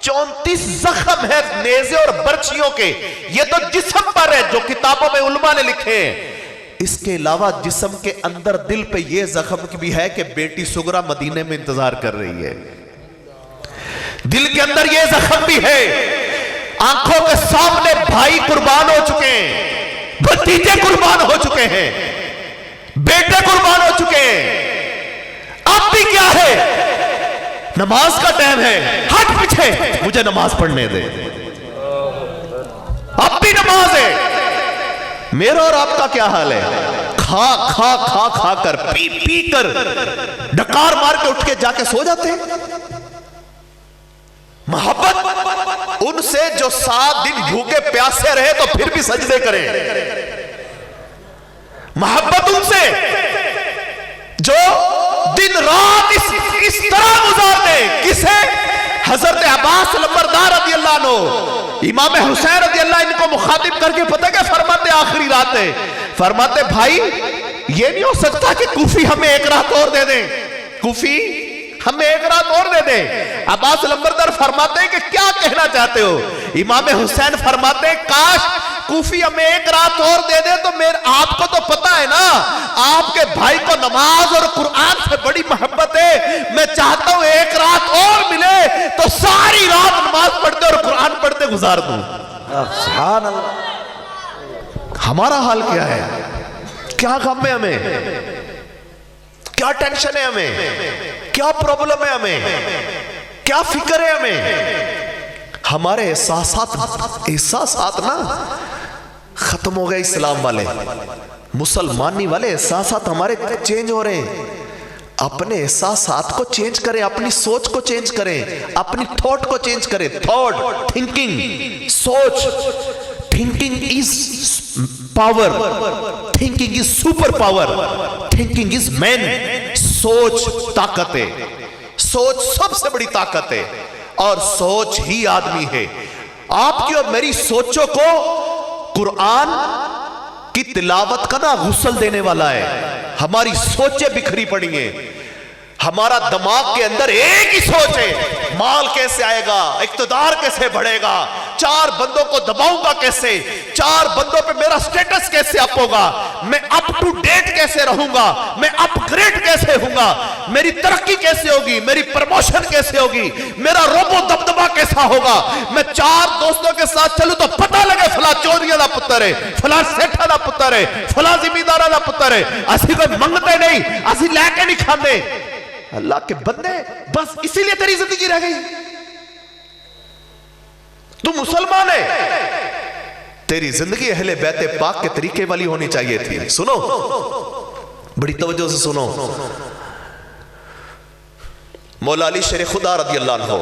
34 زخم ہے نیزے اور برچھیوں کے. یہ تو جسم پر ہے جو کتابوں میں علماء نے لکھے ہیں. اس کے علاوہ جسم کے اندر دل پہ یہ زخم بھی ہے کہ بیٹی سغرا مدینے میں انتظار کر رہی ہے. دل کے اندر یہ زخم بھی ہے. آنکھوں کے سامنے بھائی قربان ہو چکے ہیں، بھتیجے قربان ہو چکے ہیں، بیٹے قربان ہو چکے ہیں. اب بھی کیا ہے؟ نماز کا ٹائم ہے، ہٹ پیچھے، مجھے نماز پڑھنے دے. اب بھی نماز ہے. میرا اور آپ کا کیا حال ہے؟ کھا کھا کھا کھا کر پی پی کر ڈکار مار کے اٹھ کے جا کے سو جاتے ہیں. محبت ان سے جو 7 دن بھوکے پیاسے رہے تو پھر بھی سجدے کریں. محبت ان سے جو دن رات اس طرح گزار دے. کسے؟ حضرت عباس لمبردار رضی اللہ عنہ، امام حسین رضی اللہ ان کو مخاطب کر کے پتہ کیا فرماتے؟ آخری رات ہے، فرماتے بھائی یہ نہیں ہو سکتا کہ کوفی ہمیں ایک رات اور دے دیں، کوفی ہمیں ایک رات اور دے دیں. عباس لمبردار فرماتے ہیں کہ کیا کہنا چاہتے ہو؟ امام حسین فرماتے ہیں کاش کوفی ہمیں ایک رات اور دے دے. تو آپ کو تو پتا ہے نا آپ کے بھائی کو نماز اور قرآن سے بڑی محبت ہے. میں چاہتا ہوں ایک رات اور ملے تو ساری رات نماز پڑھتے اور قرآن پڑھتے گزار دوں. سبحان اللہ. ہمارا حال کیا ہے؟ کیا غم ہے ہمیں؟ کیا ٹینشن ہے ہمیں؟ کیا پرابلم ہے ہمیں؟ کیا فکر ہے ہمیں؟ ہمارے احساسات نا ختم ہو گئے. اسلام والے، مسلمانی والے احساسات ہمارے چینج ہو رہے ہیں. اپنے احساسات کو چینج کریں، اپنی سوچ کو چینج کریں، اپنی تھاٹ کو چینج کریں. تھاٹ، تھنکنگ، سوچ. Thinking is power, thinking is super power, thinking is main. سوچ طاقت ہے، سوچ سب سے بڑی طاقت ہے اور سوچ ہی آدمی ہے. آپ کی اور میری سوچوں کو قرآن کی تلاوت کا نا غسل دینے والا ہے. ہماری سوچیں بکھری پڑی ہیں. ہمارا دماغ کے اندر ایک ہی سوچ ہے، مال کیسے آئے گا، اقتدار کیسے بڑھے گا، 4 بندوں کو دباؤں گا کیسے، 4 بندوں پہ میرا سٹیٹس کیسے اپ ہوگا، میں اپ ٹو ڈیٹ کیسے رہوں گا، میں اپ گریڈ کیسے ہوں گا، میری ترقی کیسے ہوگی، میری پروموشن کیسے ہوگی، میرا روب و دبدبہ کیسا ہوگا. میں 4 دوستوں کے ساتھ چلوں تو پتہ لگے فلاں چوریاں دا پتر ہے، فلاں سیٹھا دا پتر ہے، فلاں زمیندارہ دا پتر ہے. اسی کوئی منگتے نہیں، اسی لے کے نہیں کھاندے. اللہ کے بندے بس اسی لیے تیری زندگی رہ گئی. تو مسلمان ہے، تیری زندگی اہل بیت پاک کے طریقے والی ہونی چاہیے تھی. سنو، بڑی توجہ سے سنو. مولا علی شیر خدا رضی اللہ عنہ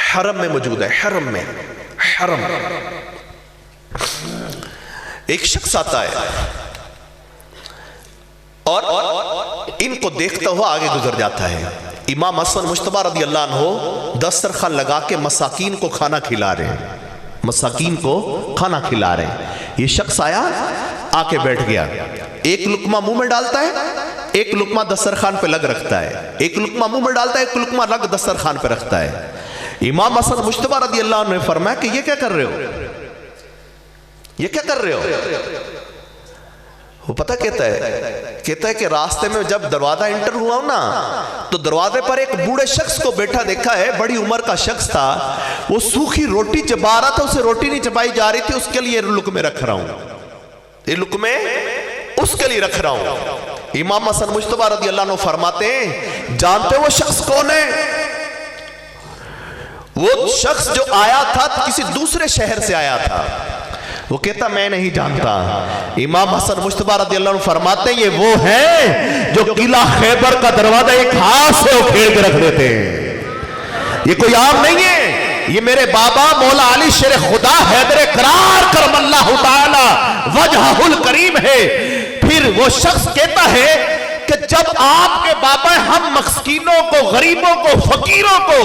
حرم میں موجود ہے. حرم میں، حرم ایک شخص آتا ہے اور ان کو دیکھتا ہوا آگے گزر جاتا ہے. امام حسن مجتبی رضی اللہ عنہ دسترخوان لگا کے مساکین کو کھانا کھلا رہے ہیں, مساکین کو کھانا کھلا رہے ہیں. یہ شخص آیا, آ کے بیٹھ گیا, ایک لقمہ منہ میں ڈالتا ہے, ایک لقمہ دسترخوان پہ لگ رکھتا ہے, ایک لقمہ منہ میں ڈالتا ہے, ایک لقمہ لگ دسترخوان پہ رکھتا ہے. امام حسن مجتبی رضی اللہ عنہ نے فرمایا کہ یہ کیا کر رہے ہو, یہ کیا کر رہے ہو؟ وہ پتہ کہتا ہے کہ راستے میں جب دروازہ انٹر ہوا نا تو دروازے پر ایک بوڑھے شخص کو بیٹھا دیکھا ہے, بڑی عمر کا شخص تھا, وہ سوکھی روٹی چبا رہا تھا, اسے روٹی نہیں چبائی جا رہی تھی, اس کے لیے لقمے رکھ رہا ہوں, یہ لقمے اس کے لیے رکھ رہا ہوں. امام حسن مجتبی رضی اللہ عنہ فرماتے ہیں جانتے ہو وہ شخص کون ہے؟ وہ شخص جو آیا تھا کسی دوسرے شہر سے آیا تھا. وہ کہتا میں نہیں جانتا. امام حسن مجتبی رضی اللہ عنہ فرماتے ہیں یہ وہ ہیں جو قلعہ خیبر کا دروازہ ایک ہاتھ سے کھیل کے رکھ دیتے ہیں. یہ کوئی عام نہیں ہے, یہ میرے بابا مولا علی شیر خدا حیدر کرار کرم اللہ تعالی وجہہ الکریم ہے. پھر وہ شخص کہتا ہے کہ جب آپ کے بابا ہم مسکینوں کو, غریبوں کو, فقیروں کو,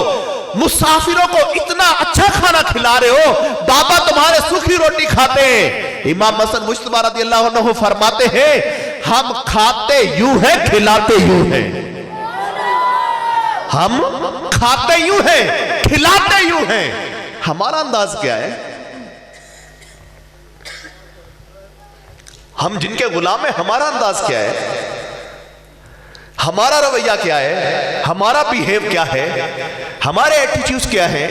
مسافروں کو اتنا اچھا کھانا کھلا رہے ہو, بابا تمہارے سوکھی روٹی کھاتے ہیں. امام حسن مجتبی رضی اللہ عنہ فرماتے ہیں ہم کھاتے یوں ہیں, کھلاتے یوں ہیں. ہم کھاتے یوں ہیں, کھلاتے یوں ہیں. ہمارا انداز کیا ہے؟ ہم جن کے غلام ہیں, ہمارا انداز کیا ہے؟ ہمارا رویہ کیا ہے؟ ہمارا بیہیو کیا ہے؟ ہمارے ایٹیٹیوڈز کیا ہے؟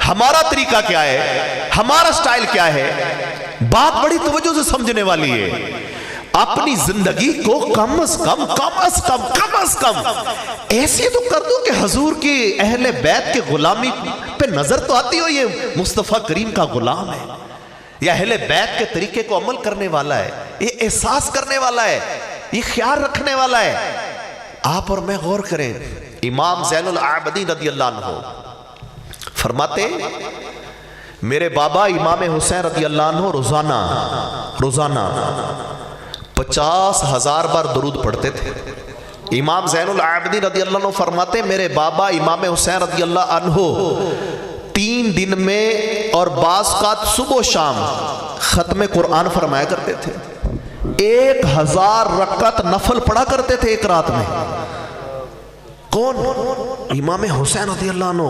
ہمارا طریقہ کیا ہے؟ ہمارا سٹائل کیا ہے؟ بات بڑی توجہ سے سمجھنے والی ہے. اپنی زندگی کو کم از کم ایسے تو کر دو کہ حضور کی اہل بیت کے غلامی پہ نظر تو آتی ہو یہ مصطفیٰ کریم کا غلام ہے, یہ اہل بیت کے طریقے کو عمل کرنے والا ہے, یہ احساس کرنے والا ہے, یہ خیال رکھنے والا ہے. آپ اور میں غور کریں. امام زین العابدین رضی اللہ عنہ فرماتے میرے بابا امام حسین رضی اللہ عنہ روزانہ 50,000 بار درود پڑھتے تھے. امام زین العابدین رضی اللہ عنہ فرماتے میرے بابا امام حسین رضی اللہ عنہ 3 دن میں اور بعض کا صبح و شام ختم قرآن فرمایا کرتے تھے. 1000 رکعت نفل پڑھا کرتے تھے ایک رات میں. کون؟ امام حسین رضی اللہ عنہ.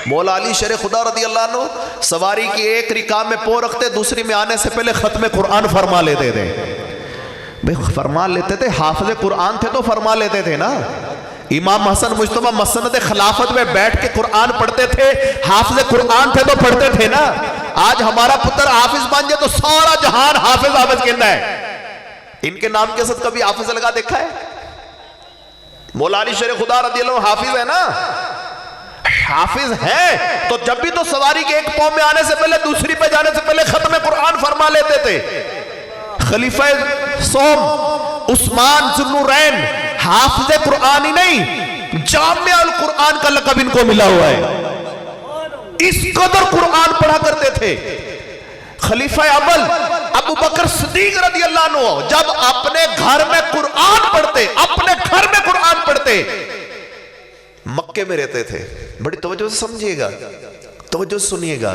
مولا علی شیر خدا رضی اللہ عنہ سواری کی ایک رکعت میں پو رکھتے, دوسری میں آنے سے پہلے ختم قرآن فرما لیتے تھے. فرما لیتے تھے, حافظ قرآن تھے تو فرما لیتے تھے نا. امام حسن مجتبی مسند خلافت میں بیٹھ کے قرآن پڑھتے تھے, حافظ قرآن تھے تو پڑھتے تھے نا. آج ہمارا پتر حافظ بن جائے تو سارا جہان حافظ کہتا ہے. ان کے نام کے ساتھ کبھی حافظ لگا دیکھا ہے؟ مولا علی شیر خدا رضی اللہ عنہ حافظ ہے نا, حافظ ہے تو جب بھی تو سواری کے ایک پاؤں میں آنے سے پہلے دوسری پہ جانے سے پہلے ختم قرآن فرما لیتے تھے. خلیفہ سوم عثمان ذو النورین حافظ قرآن ہی نہیں, جامع القرآن کا لقب ان کو ملا ہوا ہے. اس قدر قرآن پڑھا کرتے تھے. خلیفہ اول ابو بکر صدیق رضی اللہ عنہ جب اپنے گھر میں قرآن پڑھتے مکے میں رہتے تھے. بڑی توجہ سے سمجھیے گا, توجہ سے سنیے گا.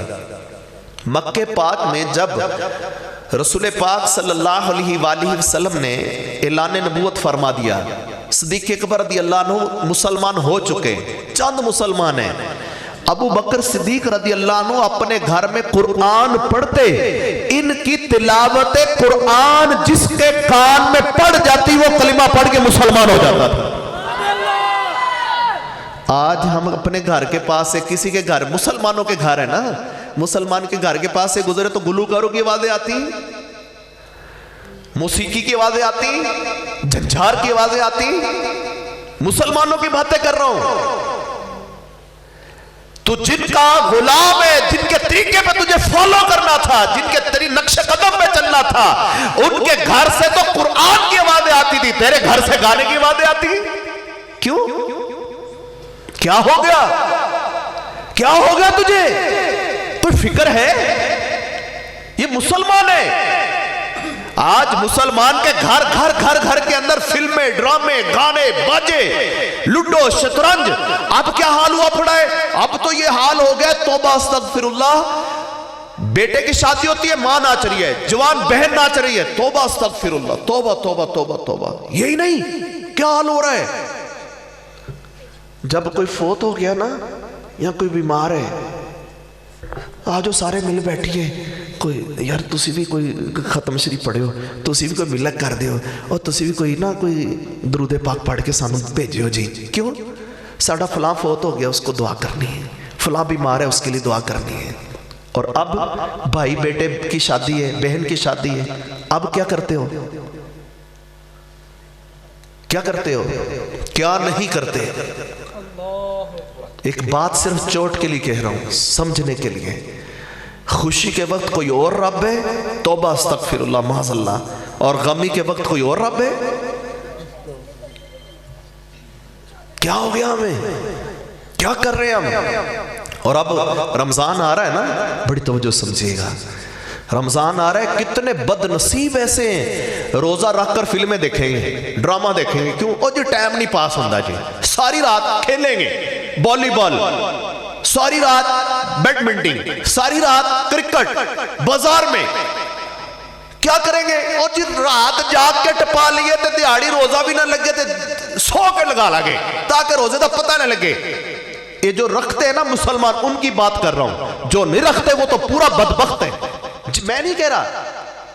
مکے پاک میں جب رسول پاک صلی اللہ علیہ وآلہ وسلم نے اعلان نبوت فرما دیا, صدیق اکبر رضی اللہ عنہ مسلمان ہو چکے, چند مسلمان ہیں. ابو بکر صدیق رضی اللہ عنہ اپنے گھر میں قرآن پڑھتے. ان کی تلاوت قرآن جس کے کان میں پڑھ جاتی وہ کلمہ پڑھ کے مسلمان ہو جاتا تھا. آج ہم اپنے گھر کے پاس سے کسی کے گھر, مسلمانوں کے گھر ہے نا, مسلمان کے گھر کے پاس سے گزرے تو گلوکاروں کی آوازیں آتی, موسیقی کی آوازیں آتی, جھنجھار کی آوازیں آتی. مسلمانوں کی باتیں کر رہا ہوں. تو جن کا غلام ہے, جن کے طریقے پہ تجھے فالو کرنا تھا, جن کے تیری نقش قدم پہ چلنا تھا, ان کے گھر سے تو قرآن کی آوازیں آتی تھی, تیرے گھر سے گانے کی آوازیں آتی. کیوں؟ کیا ہو گیا؟ کیا ہو گیا تجھے؟ کوئی فکر ہے؟ یہ مسلمان ہے, آج مسلمان کے گھر گھر گھر گھر کے اندر فلمیں، ڈرامے، گانے، باجے، لوڈو، شطرنج. اب کیا حال ہوا پڑا ہے؟ اب تو یہ حال ہو گیا توبہ استغفر اللہ. بیٹے کی شادی ہوتی ہے، ماں ناچ رہی ہے، جوان بہن ناچ رہی ہے، توبہ استغفر اللہ، توبہ توبہ توبہ توبہ. یہی نہیں کیا حال ہو رہا ہے؟ جب کوئی فوت ہو گیا نا یا کوئی بیمار ہے، آجو سارے مل بیٹھیے، کوئی یار تسی بھی کوئی ختم شریف پڑھے ہو، تسی بھی کوئی ملک کر دے ہو، اور تسی بھی کوئی نہ کوئی درود پاک پڑھ کے سانوں بھیجے ہو. جی کیوں؟ ساڑھا فلاں فوت ہو گیا، اس کو دعا کرنی ہے، فلاں بیمار ہے، اس کے لیے دعا کرنی ہے. اور اب بھائی بیٹے کی شادی ہے، بہن کی شادی ہے، اب کیا کرتے ہو؟ کیا کرتے ہو؟ کیا نہیں کرتے؟ ایک بات صرف چوٹ کے لیے کہہ رہا ہوں، سمجھنے کے لیے. خوشی کے وقت کوئی اور رب ہے، توبہ استغفر اللہ معاذ اللہ، اور غمی کے وقت کوئی اور رب ہے. کیا ہو گیا ہمیں؟ کیا کر رہے ہیں ہم؟ اور اب رمضان آ رہا ہے نا، بڑی توجہ سمجھیے گا. رمضان آ رہا ہے، کتنے بد نصیب ایسے ہیں روزہ رکھ کر فلمیں دیکھیں گے، ڈرامہ دیکھیں گے. کیوں؟ اور جو ٹائم نہیں پاس ہوتا جی، ساری رات کھیلیں گے والی بال، ساری رات بیڈمنٹن، ساری رات کرکٹ، بازار میں کیا کریں گے؟ اور جی رات جاگ کے ٹپا لیے تے دیہاڑی روزہ بھی نہ لگے تے سو کے لگا لگے تاکہ روزے دا پتہ نہ لگے. یہ جو رکھتے ہیں نا مسلمان، ان کی بات کر رہا ہوں. جو نہیں رکھتے وہ تو پورا بدبخت ہے. میں نہیں کہہ رہا،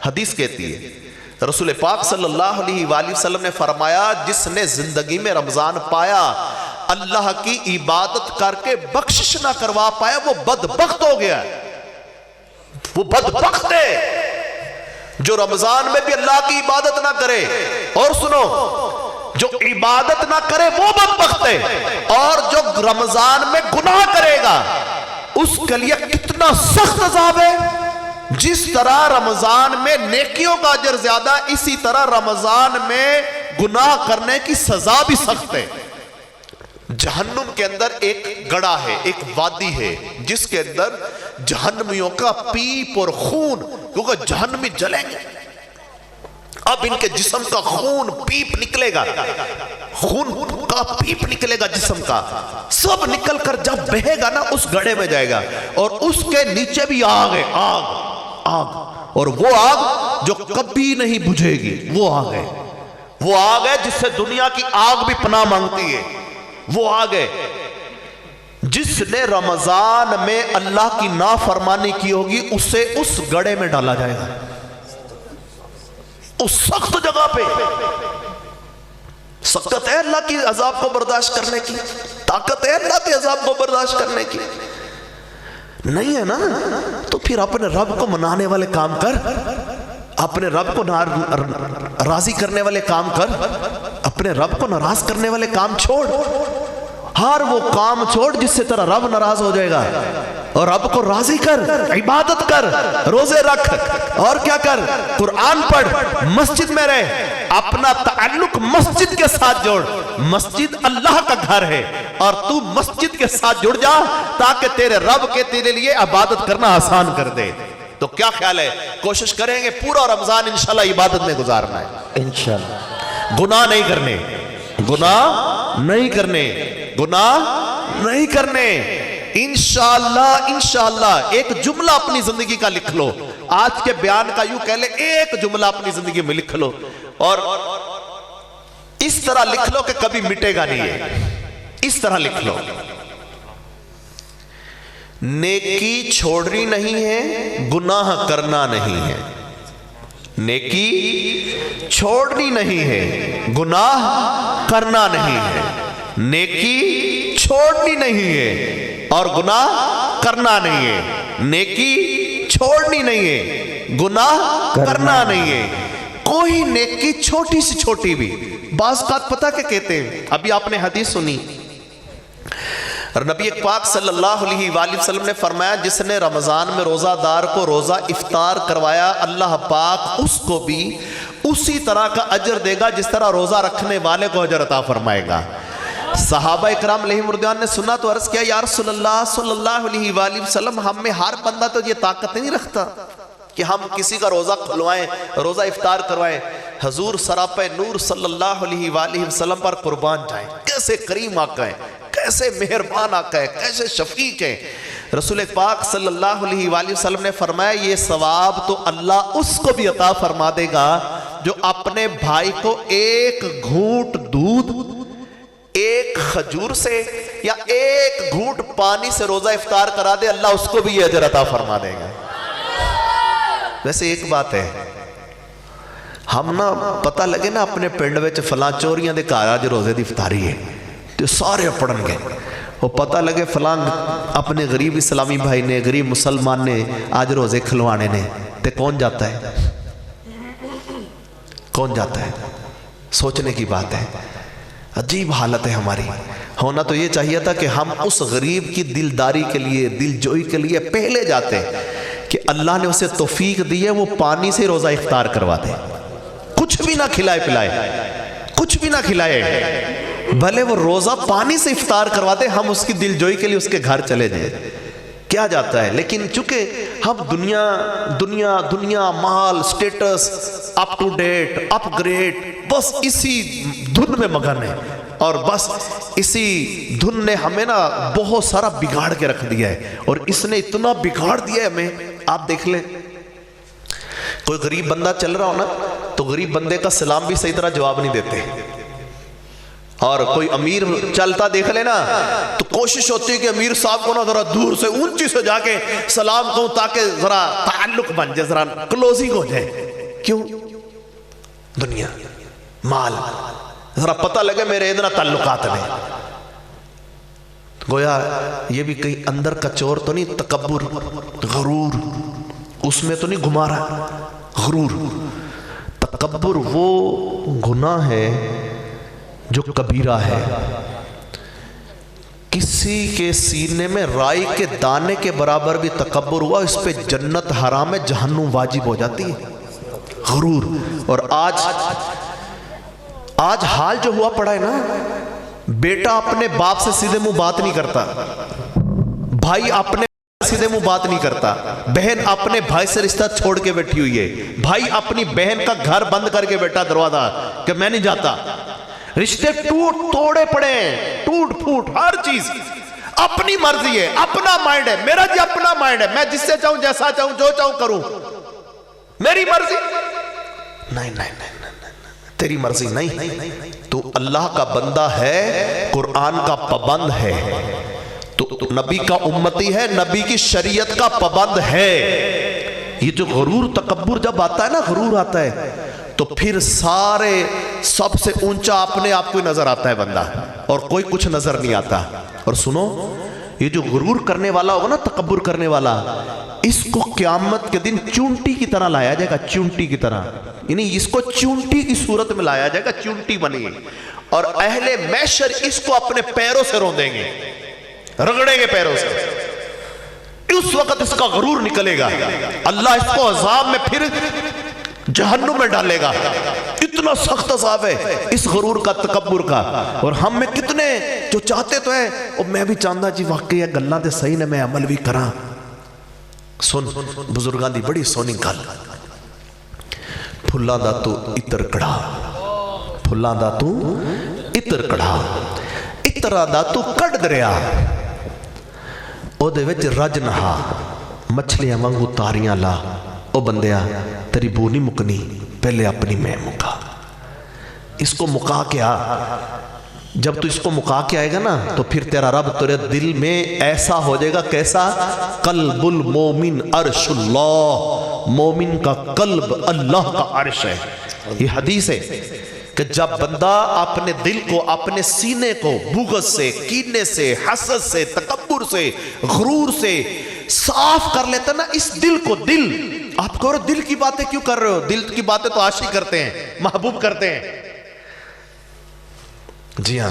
حدیث کہتی ہے. رسول پاک صلی اللہ علیہ وآلہ وسلم نے فرمایا، جس نے زندگی میں رمضان پایا، اللہ کی عبادت کر کے بخشش نہ کروا پایا، وہ بدبخت ہو گیا. وہ بدبخت ہے جو رمضان میں بھی اللہ کی عبادت نہ کرے. اور سنو، جو عبادت نہ کرے وہ بدبخت ہے، اور جو رمضان میں گناہ کرے گا اس کے لیے کتنا سخت عذاب ہے. جس طرح رمضان میں نیکیوں کا اجر زیادہ، اسی طرح رمضان میں گناہ کرنے کی سزا بھی سخت ہے. جہنم کے اندر ایک گڑھا ہے، ایک وادی ہے، جس کے اندر جہنمیوں کا پیپ اور خون، کیونکہ جہنمی جلیں گے، اب ان کے جسم کا خون پیپ نکلے گا، خون کا پیپ نکلے گا جسم کا، سب نکل کر جب بہے گا نا اس گڑھے میں جائے گا. اور اس کے نیچے بھی آگ ہے، آگ آگ، اور وہ آگ جو کبھی نہیں بجھے گی. وہ آگ ہے، وہ آگ ہے جس سے دنیا کی آگ بھی پناہ مانگتی ہے. وہ آگ ہے جس نے رمضان میں اللہ کی نافرمانی کی ہوگی، اسے اس گڑھے میں ڈالا جائے گا، اس سخت جگہ پہ. سخت ہے اللہ کی عذاب کو برداشت کرنے کی، طاقت ہے اللہ کے عذاب کو برداشت کرنے کی؟ نہیں ہے نا. تو پھر اپنے رب کو منانے والے کام کر، اپنے رب کو راضی کرنے والے کام کر، اپنے رب کو ناراض کرنے والے کام چھوڑ. ہر وہ کام چھوڑ جس سے تیرا رب ناراض ہو جائے گا، اور رب کو راضی کر، عبادت کر، روزے رکھ، اور کیا کر؟ قرآن پڑھ، مسجد میں رہ، اپنا تعلق مسجد کے ساتھ جوڑ. مسجد اللہ کا گھر ہے، اور تو مسجد کے ساتھ جڑ جا تاکہ تیرے رب کے تیرے لیے عبادت کرنا آسان کر دے. تو کیا خیال ہے؟ کوشش کریں گے پورا رمضان انشاءاللہ عبادت میں گزارنا ہے، انشاءاللہ. گناہ نہیں کرنے، گناہ نہیں کرنے، گناہ نہیں کرنے. انشاءاللہ انشاءاللہ. ایک جملہ اپنی زندگی کا لکھ لو، آج کے بیان کا یوں کہہ لے، ایک جملہ اپنی زندگی میں لکھ لو، اور اس طرح لکھ لو کہ کبھی مٹے گا نہیں ہے. اس طرح لکھ لو، نیکی چھوڑنی نہیں ہے، گناہ کرنا نہیں ہے. نیکی چھوڑنی نہیں ہے، گناہ کرنا نہیں ہے. نیکی چھوڑنی نہیں ہے اور گناہ کرنا نہیں ہے. نیکی چھوڑنی نہیں ہے، گناہ کرنا نہیں ہے. کوئی نیکی چھوٹی سی چھوٹی بھی، بعض بات پتہ کیا کہتے ہیں؟ ابھی آپ نے حدیث سنی، اور نبی پاک صلی اللہ علیہ وآلہ وسلم نے فرمایا، جس نے رمضان میں روزہ دار کو روزہ افطار کروایا، اللہ پاک اس کو بھی اسی طرح کا اجر دے گا جس طرح روزہ رکھنے والے کو اجر عطا فرمائے گا. صحابہ اکرام علیہ مردیان نے سنا تو عرض کیا، یا رسول اللہ صلی اللہ علیہ وآلہ وسلم، ہم میں ہر بندہ تو یہ طاقت نہیں رکھتا. کہ ہم کسی کا روزہ کھلوائیں، روزہ افطار کروائیں. حضور سراپہ نور صلی اللہ علیہ وآلہ وسلم پر قربان جائیں. کیسے کریم آقا ہیں، کیسے مہربان آقا ہیں، کیسے شفیق ہیں. رسول پاک صلی اللہ علیہ وآلہ وسلم نے فرمایا یہ ثواب تو اللہ اس کو بھی عطا فرما دے گا جو اپنے بھائی کو ایک گھونٹ دودھ، ایک کھجور سے یا ایک گھونٹ پانی سے روزہ افطار کرا دے، اللہ اس کو بھی یہ اجر عطا فرما دے گا. ویسے ایک بات ہے، ہم نا پتہ لگے نا اپنے پنڈ وچ فلاں چوریاں دے گھر اج روزے دی افطاری ہے تو سارے پڑھن گے. وہ پتہ لگے فلاں اپنے غریب اسلامی بھائی نے، غریب مسلمان نے آج روزے کھلوانے نے، تے کون جاتا ہے؟ کون جاتا ہے؟ سوچنے کی بات ہے. عجیب حالت ہے ہماری. ہونا تو یہ چاہیے تھا کہ ہم اس غریب کی دلداری کے لیے، دل جوئی کے لیے پہلے جاتے کہ اللہ نے اسے توفیق دی ہے وہ پانی سے روزہ افطار کروا دے. کچھ بھی نہ کھلائے پلائے، کچھ بھی نہ کھلائے، بھلے وہ روزہ پانی سے افطار کروا دے، ہم اس کی دل جوئی کے لیے اس کے گھر چلے جائیں. کیا جاتا ہے؟ لیکن چونکہ ہم دنیا دنیا دنیا، مال، status, up to date, up grade, بس اسی دھن میں مگن ہے. اور بس اسی دھن نے ہمیں نا بہت سارا بگاڑ کے رکھ دیا ہے. اور اس نے اتنا بگاڑ دیا ہے ہمیں. آپ دیکھ لیں کوئی غریب بندہ چل رہا ہو نا تو غریب بندے کا سلام بھی صحیح طرح جواب نہیں دیتے. اور کوئی امیر چلتا دیکھ لینا تو کوشش ہوتی ہے کہ امیر صاحب کو نا ذرا دور سے اونچی سے جا کے سلام کہوں تاکہ ذرا تعلق بن جائے، ذرا کلوزنگ ہو جائے. کیوں؟ دنیا، مال، ذرا پتہ لگے میرے ادنا تعلقات میں. گویا یہ بھی کہیں اندر کا چور تو نہیں، تکبر، غرور اس میں تو نہیں گھما رہا. غرور، تکبر وہ گناہ ہے جو کبیرہ ہے. کسی کے سینے میں رائی کے دانے کے برابر بھی تکبر ہوا، اس پہ جنت حرام ہے، جہنم واجب ہو جاتی ہے. غرور. اور آج حال جو ہوا پڑا ہے نا، بیٹا اپنے باپ سے سیدھے منہ بات نہیں کرتا، بھائی اپنے سیدھے منہ بات نہیں کرتا، بہن اپنے بھائی سے رشتہ چھوڑ کے بیٹھی ہوئی ہے، بھائی اپنی بہن کا گھر بند کر کے بیٹھا دروازہ کہ میں نہیں جاتا. رشتے توڑے پڑے ہیں، ٹوٹ پھوٹ، ہر چیز اپنی مرضی ہے، اپنا مائنڈ ہے. میرا جی اپنا مائنڈ ہے، میں جس سے چاہوں، جیسا چاہوں، جو چاہوں کروں، میری مرضی. نہیں نہیں نہیں تیری مرضی نہیں. تو اللہ کا بندہ ہے، قرآن کا پابند ہے، تو نبی کا امتی ہے، نبی کی شریعت کا پابند ہے. یہ جو غرور تکبر جب آتا ہے نا، غرور آتا ہے تو پھر سارے سب سے اونچا اپنے آپ کو نظر آتا ہے بندہ، اور کوئی کچھ نظر نہیں آتا. اور سنو، یہ جو غرور کرنے والا ہوگا نا، تکبر کرنے والا، اس کو قیامت کے دن چونٹی کی طرح لایا جائے گا. چونٹی کی طرح، یعنی اس کو چونٹی کی صورت میں لایا جائے گا، چونٹی بنی، اور اہل محشر اس کو اپنے پیروں سے روندیں گے، رگڑیں گے پیروں سے. اس وقت اس کا غرور نکلے گا، اللہ اس کو عذاب میں پھر جہنم میں ڈالے گا. اتنا سخت عذاب ہے اس غرور کا، تکبر کا. اور ہم میں کتنے جو چاہتے تو ہیں، اور میں بھی چاہتا جی واقعی گلاں تے صحیح نے میں عمل بھی کراں. سن بزرگاں دی بڑی سونی گل، پھلاں دا تو عطر کڑھا، پھلاں دا تو عطر کڑھا، عطراں دا تو کڈ دریا، او دے وچ رج نہا، مچھلیاں وانگو تاریاں لا. او بندیا تیری بو نہیں مکنی، پہلے اپنی میں مکا. اس کو مکا کے آ. جب تو اس کو مکا کے آئے گا نا تو پھر تیرا رب تیرے دل میں ایسا ہو جائے گا. کیسا؟ قلب المومن عرش اللہ، مومن کا قلب اللہ کا عرش ہے. یہ حدیث ہے کہ جب بندہ اپنے دل کو، اپنے سینے کو بغض سے، کینے سے، حسد سے، تکبر سے، غرور سے صاف کر لیتا نا، اس دل کو، دل آپ کہو رہے دل کی باتیں کیوں کر رہے ہو؟ دل کی باتیں تو عاشق کرتے ہیں، محبوب کرتے ہیں. جی ہاں،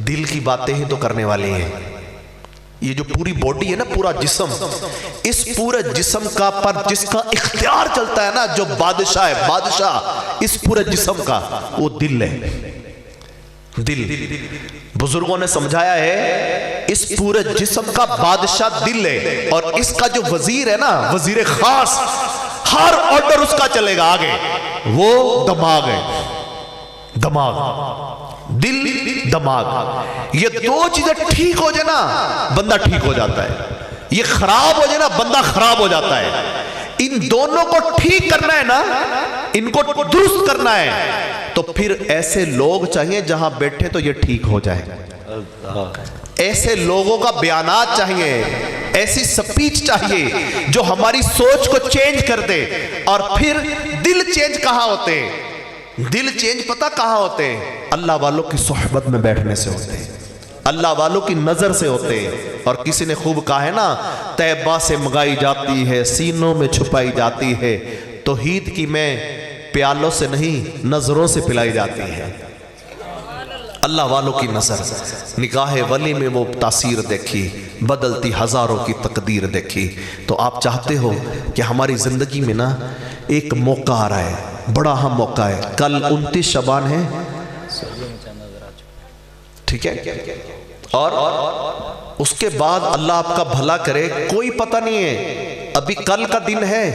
دل کی باتیں ہی تو کرنے والی ہیں. یہ جو پوری باڈی ہے نا، پورا جسم، اس پورے جسم کا پر جس کا اختیار چلتا ہے نا، جو بادشاہ ہے، بادشاہ اس پورے جسم کا، وہ دل ہے. دل، بزرگوں نے سمجھایا ہے اس پورے جسم کا بادشاہ دل ہے، اور اس کا جو وزیر ہے نا، وزیر خاص، ہر آرڈر اس کا چلے گا آگے. وہ دماغ ہے. دماغ، دل، دماغ، یہ دو چیزیں ٹھیک ہو جائے نا بندہ ٹھیک ہو جاتا ہے. یہ خراب ہو جائے نا بندہ خراب ہو جاتا ہے. ان دونوں کو ٹھیک کرنا ہے نا، ان کو درست کرنا ہے، تو پھر ایسے لوگ چاہیے جہاں بیٹھے تو یہ ٹھیک ہو جائے. ایسے لوگوں کا بیانات چاہیے، ایسی سپیچ چاہیے جو ہماری سوچ کو چینج کر دے. اور پھر دل چینج کہاں ہوتے ہیں؟ دل چینج پتہ کہاں ہوتے ہیں؟ اللہ والوں کی صحبت میں بیٹھنے سے ہوتے ہیں، اللہ والوں کی نظر سے ہوتے ہیں. اور کسی نے خوب کہا ہے نا، طیبہ سے منگائی جاتی ہے سینوں میں چھپائی جاتی ہے، توحید کی میں پیالوں سے نہیں نظروں سے پلائی جاتی ہے. اللہ والوں کی نظر. نکاح ولی میں وہ تاثیر دیکھی، بدلتی ہزاروں کی تقدیر دیکھی. تو آپ چاہتے ہو کہ ہماری زندگی میں نا ایک موقع آ رہا ہے، بڑا اہم موقع ہے. کل 29 شعبان ہے، ٹھیک ہے، اور اس کے بعد اللہ آپ کا بھلا کرے. کوئی پتہ نہیں ہے ابھی کل کا دن ہے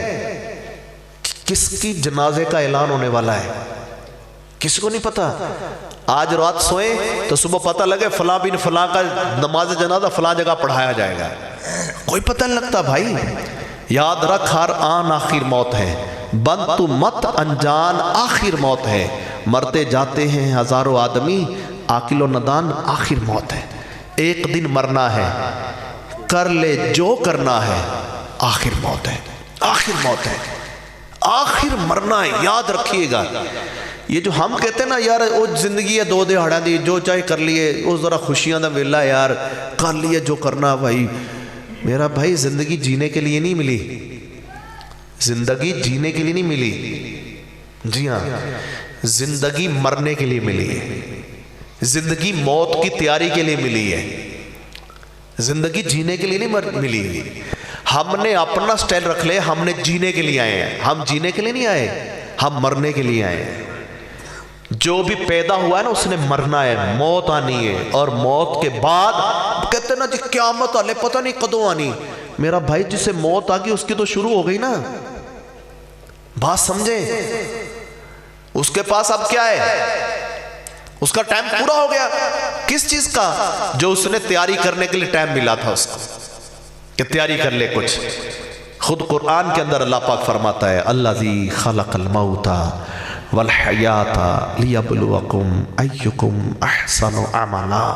کس کی جنازے کا اعلان ہونے والا ہے، کسی کو نہیں پتا. آج رات سوئیں تو صبح پتہ لگے فلاں بن فلاں کا نماز جنازہ فلاں جگہ پڑھایا جائے گا. کوئی پتہ نہیں لگتا بھائی. یاد رکھ ہر آن آخر موت ہے، بند تو مت انجان آخر موت ہے. مرتے جاتے ہیں ہزاروں آدمی، عاقل و ندان آخر موت ہے. ایک دن مرنا ہے، کر لے جو کرنا ہے، آخر موت ہے. آخر موت ہے، آخر مرنا ہے. یاد رکھیے گا. یہ جو ہم کہتے ہیں نا یار وہ زندگی ہے دو دہاڑیاں دی، جو چاہے کر لیے، وہ ذرا خوشیاں دا ویلا یار کر لیے جو کرنا. بھائی میرا بھائی زندگی جینے کے لیے نہیں ملی، زندگی جینے کے لیے نہیں ملی. جی ہاں، زندگی مرنے کے لیے ملی ہے. زندگی موت کی تیاری کے لیے ملی ہے، زندگی جینے کے لیے نہیں ملی. ہم نے اپنا سٹائل رکھ لے، ہم نے جینے کے لیے آئے ہیں. ہم جینے کے لیے نہیں آئے، ہم مرنے کے لیے آئے ہیں. جو بھی پیدا ہوا ہے نا اس نے مرنا ہے، موت آنی ہے. اور موت کے بعد کہتے ہیں نا جی قیامت والے پتہ نہیں کدوں آنی. میرا بھائی جسے موت آ گئی اس کی تو شروع ہو گئی نا. بات سمجھیں، اس کے پاس اب کیا ہے؟ اس کا ٹائم پورا ہو گیا. کس چیز کا؟ جو اس نے تیاری کرنے کے لیے ٹائم ملا تھا اس کو کہ تیاری کر لے کچھ. خود قرآن کے اندر اللہ پاک فرماتا ہے الذی خلق الموت والحیات لیبلوکم ایکم احسن عملا.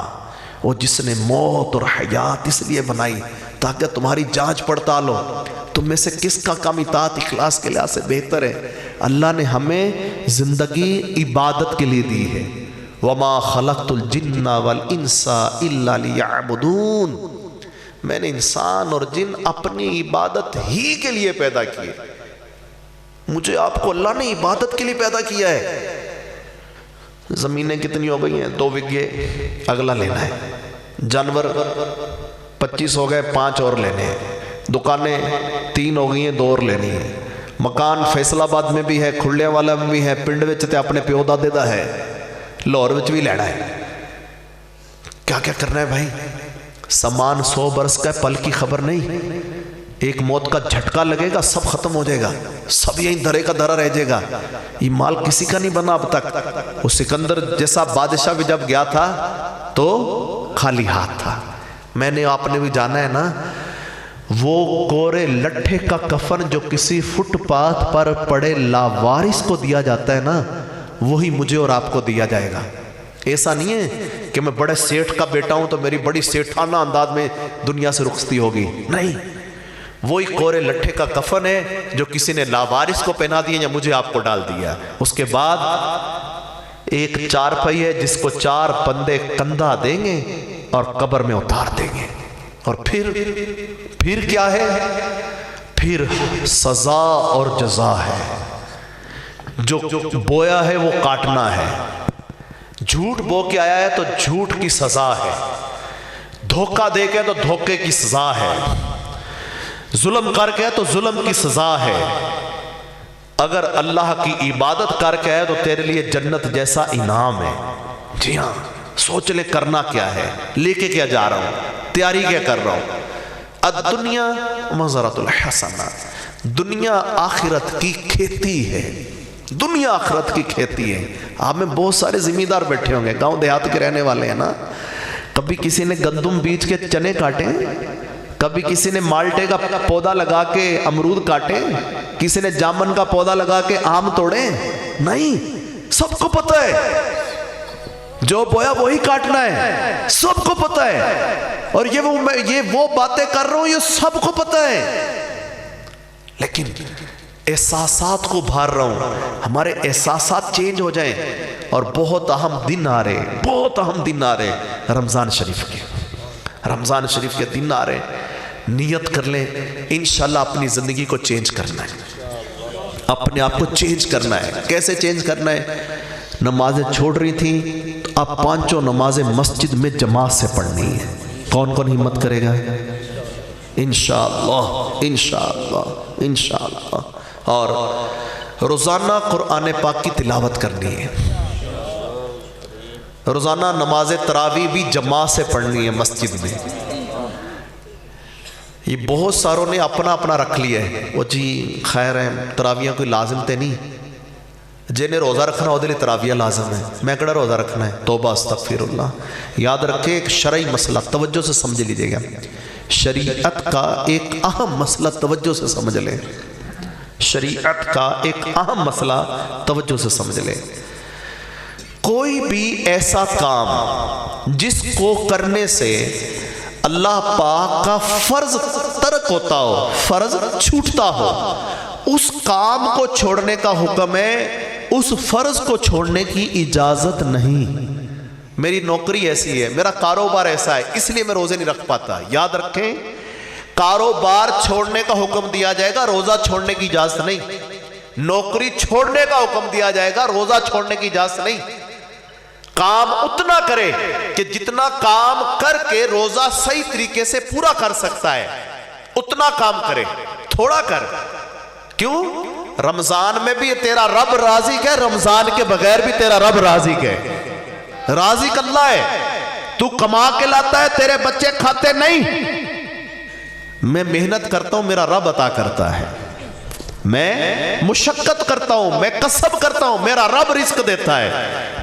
وہ جس نے موت اور حیات اس لیے بنائی تاکہ تمہاری جانچ پڑتال ہو تم میں سے کس کا کام اطاعت اخلاص کے لحاظ سے بہتر ہے. اللہ نے ہمیں زندگی عبادت کے لیے دی ہے. وما خلقت الجن والانس الا لیعبدون. میں نے انسان اور جن اپنی عبادت ہی کے لیے پیدا کیے. مجھے آپ کو اللہ نے عبادت کے لیے پیدا کیا ہے. زمینیں کتنی ہو گئی ہیں؟ 2 بگھے، اگلا لینا ہے. جانور 25 ہو گئے، 5 اور لینے ہیں. دکانیں 3 ہو گئی ہیں، 2 اور لینی ہیں. مکان فیصل آباد میں بھی ہے، کھڑلے والا میں بھی ہے، پنڈ وچ تے اپنے پیو دادے دا ہے، لاہور وچ بھی لینا ہے. کیا کیا کرنا ہے بھائی؟ سامان 100 برس کا ہے، پل کی خبر نہیں. ایک موت کا جھٹکا لگے گا سب ختم ہو جائے گا، سب یہیں دھرے کا دھرا رہ جائے گا. یہ مال کسی کا نہیں بنا اب تک. وہ سکندر جیسا بادشاہ بھی جب گیا تھا تو خالی ہاتھ تھا. میں نے آپ نے بھی جانا ہے نا، وہ کورے لٹھے کا کفن جو کسی فٹ پاتھ پر پڑے لاوارث کو دیا جاتا ہے نا، وہی مجھے اور آپ کو دیا جائے گا. ایسا نہیں ہے کہ میں بڑے سیٹھ کا بیٹا ہوں تو میری بڑی سیٹھانہ انداز میں دنیا سے رخصتی ہوگی. نہیں، وہی کورے لٹھے کا کفن ہے جو کسی نے لاوارث کو پہنا دیا یا مجھے آپ کو ڈال دیا. اس کے بعد ایک چارپائی ہے جس کو 4 بندے کندھا دیں گے اور قبر میں اتار دیں گے. اور پھر کیا ہے؟ پھر سزا اور جزا ہے. جو بویا ہے وہ کاٹنا ہے. جھوٹ بو کے آیا ہے تو جھوٹ کی سزا ہے. دھوکہ دے کے تو دھوکے کی سزا ہے. ظلم کر کے تو ظلم کی سزا ہے. اگر اللہ کی عبادت کر کے آئے تو تیرے لیے جنت جیسا انعام ہے. جی ہاں، سوچ لے کرنا کیا ہے، لے کے کیا جا رہا ہوں، تیاری کیا کر رہا ہوں. الدنیا مزرعۃ الحسنہ. دنیا آخرت کی کھیتی ہے، دنیا آخرت کی کھیتی ہے۔ آپ میں بہت سارے زمیندار بیٹھے ہوں گے، گاؤں دیہات کے رہنے والے ہیں نا۔ کبھی کسی نے گندم بیج کے چنے کاٹے، کبھی کسی نے مالٹے کا پودا لگا کے امرود کاٹے، کسی نے جامن کا پودا لگا کے آم توڑے؟ نہیں، سب کو پتہ ہے جو بویا وہی کاٹنا ہے، سب کو پتہ ہے۔ اور یہ وہ باتیں کر رہا ہوں، یہ سب کو پتہ ہے، لیکن احساسات کو بھار رہا ہوں۔ ہمارے احساسات چینج ہو جائیں، اور بہت اہم دن آ رہے، بہت اہم دن آ رہے رمضان شریف کے، رمضان شریف کے دن آ رہے۔ نیت کر لیں انشاءاللہ اپنی زندگی کو چینج کرنا ہے، اپنے آپ کو چینج کرنا ہے۔ کیسے چینج کرنا ہے؟ نمازیں چھوڑ رہی تھیں تو آپ 5 نمازیں مسجد میں جماعت سے پڑھنی ہے۔ کون کون ہمت کرے گا؟ انشاءاللہ انشاءاللہ انشاءاللہ۔ اور روزانہ قرآن پاک کی تلاوت کرنی ہے، روزانہ نماز تراویح بھی جماعت سے پڑھنی ہے مسجد میں۔ یہ بہت ساروں نے اپنا اپنا رکھ لیا ہے، وہ جی خیر ہے تراویح کوئی لازم تے نہیں، جنہیں روزہ رکھنا وہ دلی تراویح لازم ہے، میں کڑا روزہ رکھنا ہے؟ توبہ استغفر اللہ۔ یاد رکھیں ایک شرعی مسئلہ توجہ سے سمجھ لیجئے گا، شریعت کا ایک اہم مسئلہ توجہ سے سمجھ لیں، شریعت کا ایک اہم مسئلہ توجہ سے سمجھ لیں۔ کوئی بھی ایسا کام جس کو کرنے سے اللہ پاک کا فرض ترک ہوتا ہو، فرض چھوٹتا ہو، اس کام کو چھوڑنے کا حکم ہے، اس فرض کو چھوڑنے کی اجازت نہیں۔ میری نوکری ایسی ہے، میرا کاروبار ایسا ہے، اس لیے میں روزے نہیں رکھ پاتا۔ یاد رکھیں کاروبار چھوڑنے کا حکم دیا جائے گا، روزہ چھوڑنے کی اجازت نہیں۔ نوکری چھوڑنے کا حکم دیا جائے گا، روزہ چھوڑنے کی اجازت نہیں۔ کام اتنا کرے کہ جتنا کام کر کے روزہ صحیح طریقے سے پورا کر سکتا ہے اتنا کام کرے، تھوڑا کر۔ کیوں؟ رمضان میں بھی تیرا رب راضی ہے، رمضان کے بغیر بھی تیرا رب راضی ہے۔ راضی اللہ ہے، تو کما کے لاتا ہے، تیرے بچے کھاتے نہیں۔ میں محنت کرتا ہوں، میرا رب عطا کرتا ہے۔ میں مشقت کرتا ہوں، میں کسب کرتا ہوں، میرا رب رزق دیتا ہے۔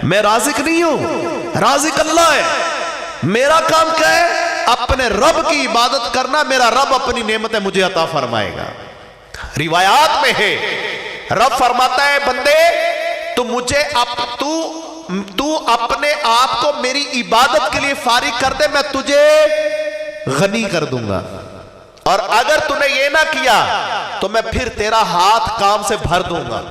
میں رازق نہیں ہوں، رازق اللہ ہے۔ میرا کام کیا ہے؟ اپنے رب کی عبادت کرنا، میرا رب اپنی نعمتیں مجھے عطا فرمائے گا۔ روایات میں ہے رب فرماتا ہے بندے تو اپنے آپ کو میری عبادت کے لیے فارغ کر دے، میں تجھے غنی کر دوں گا، اور اگر تو نے یہ نہ کیا تو میں پھر تیرا ہاتھ کام سے بھر دوں گا۔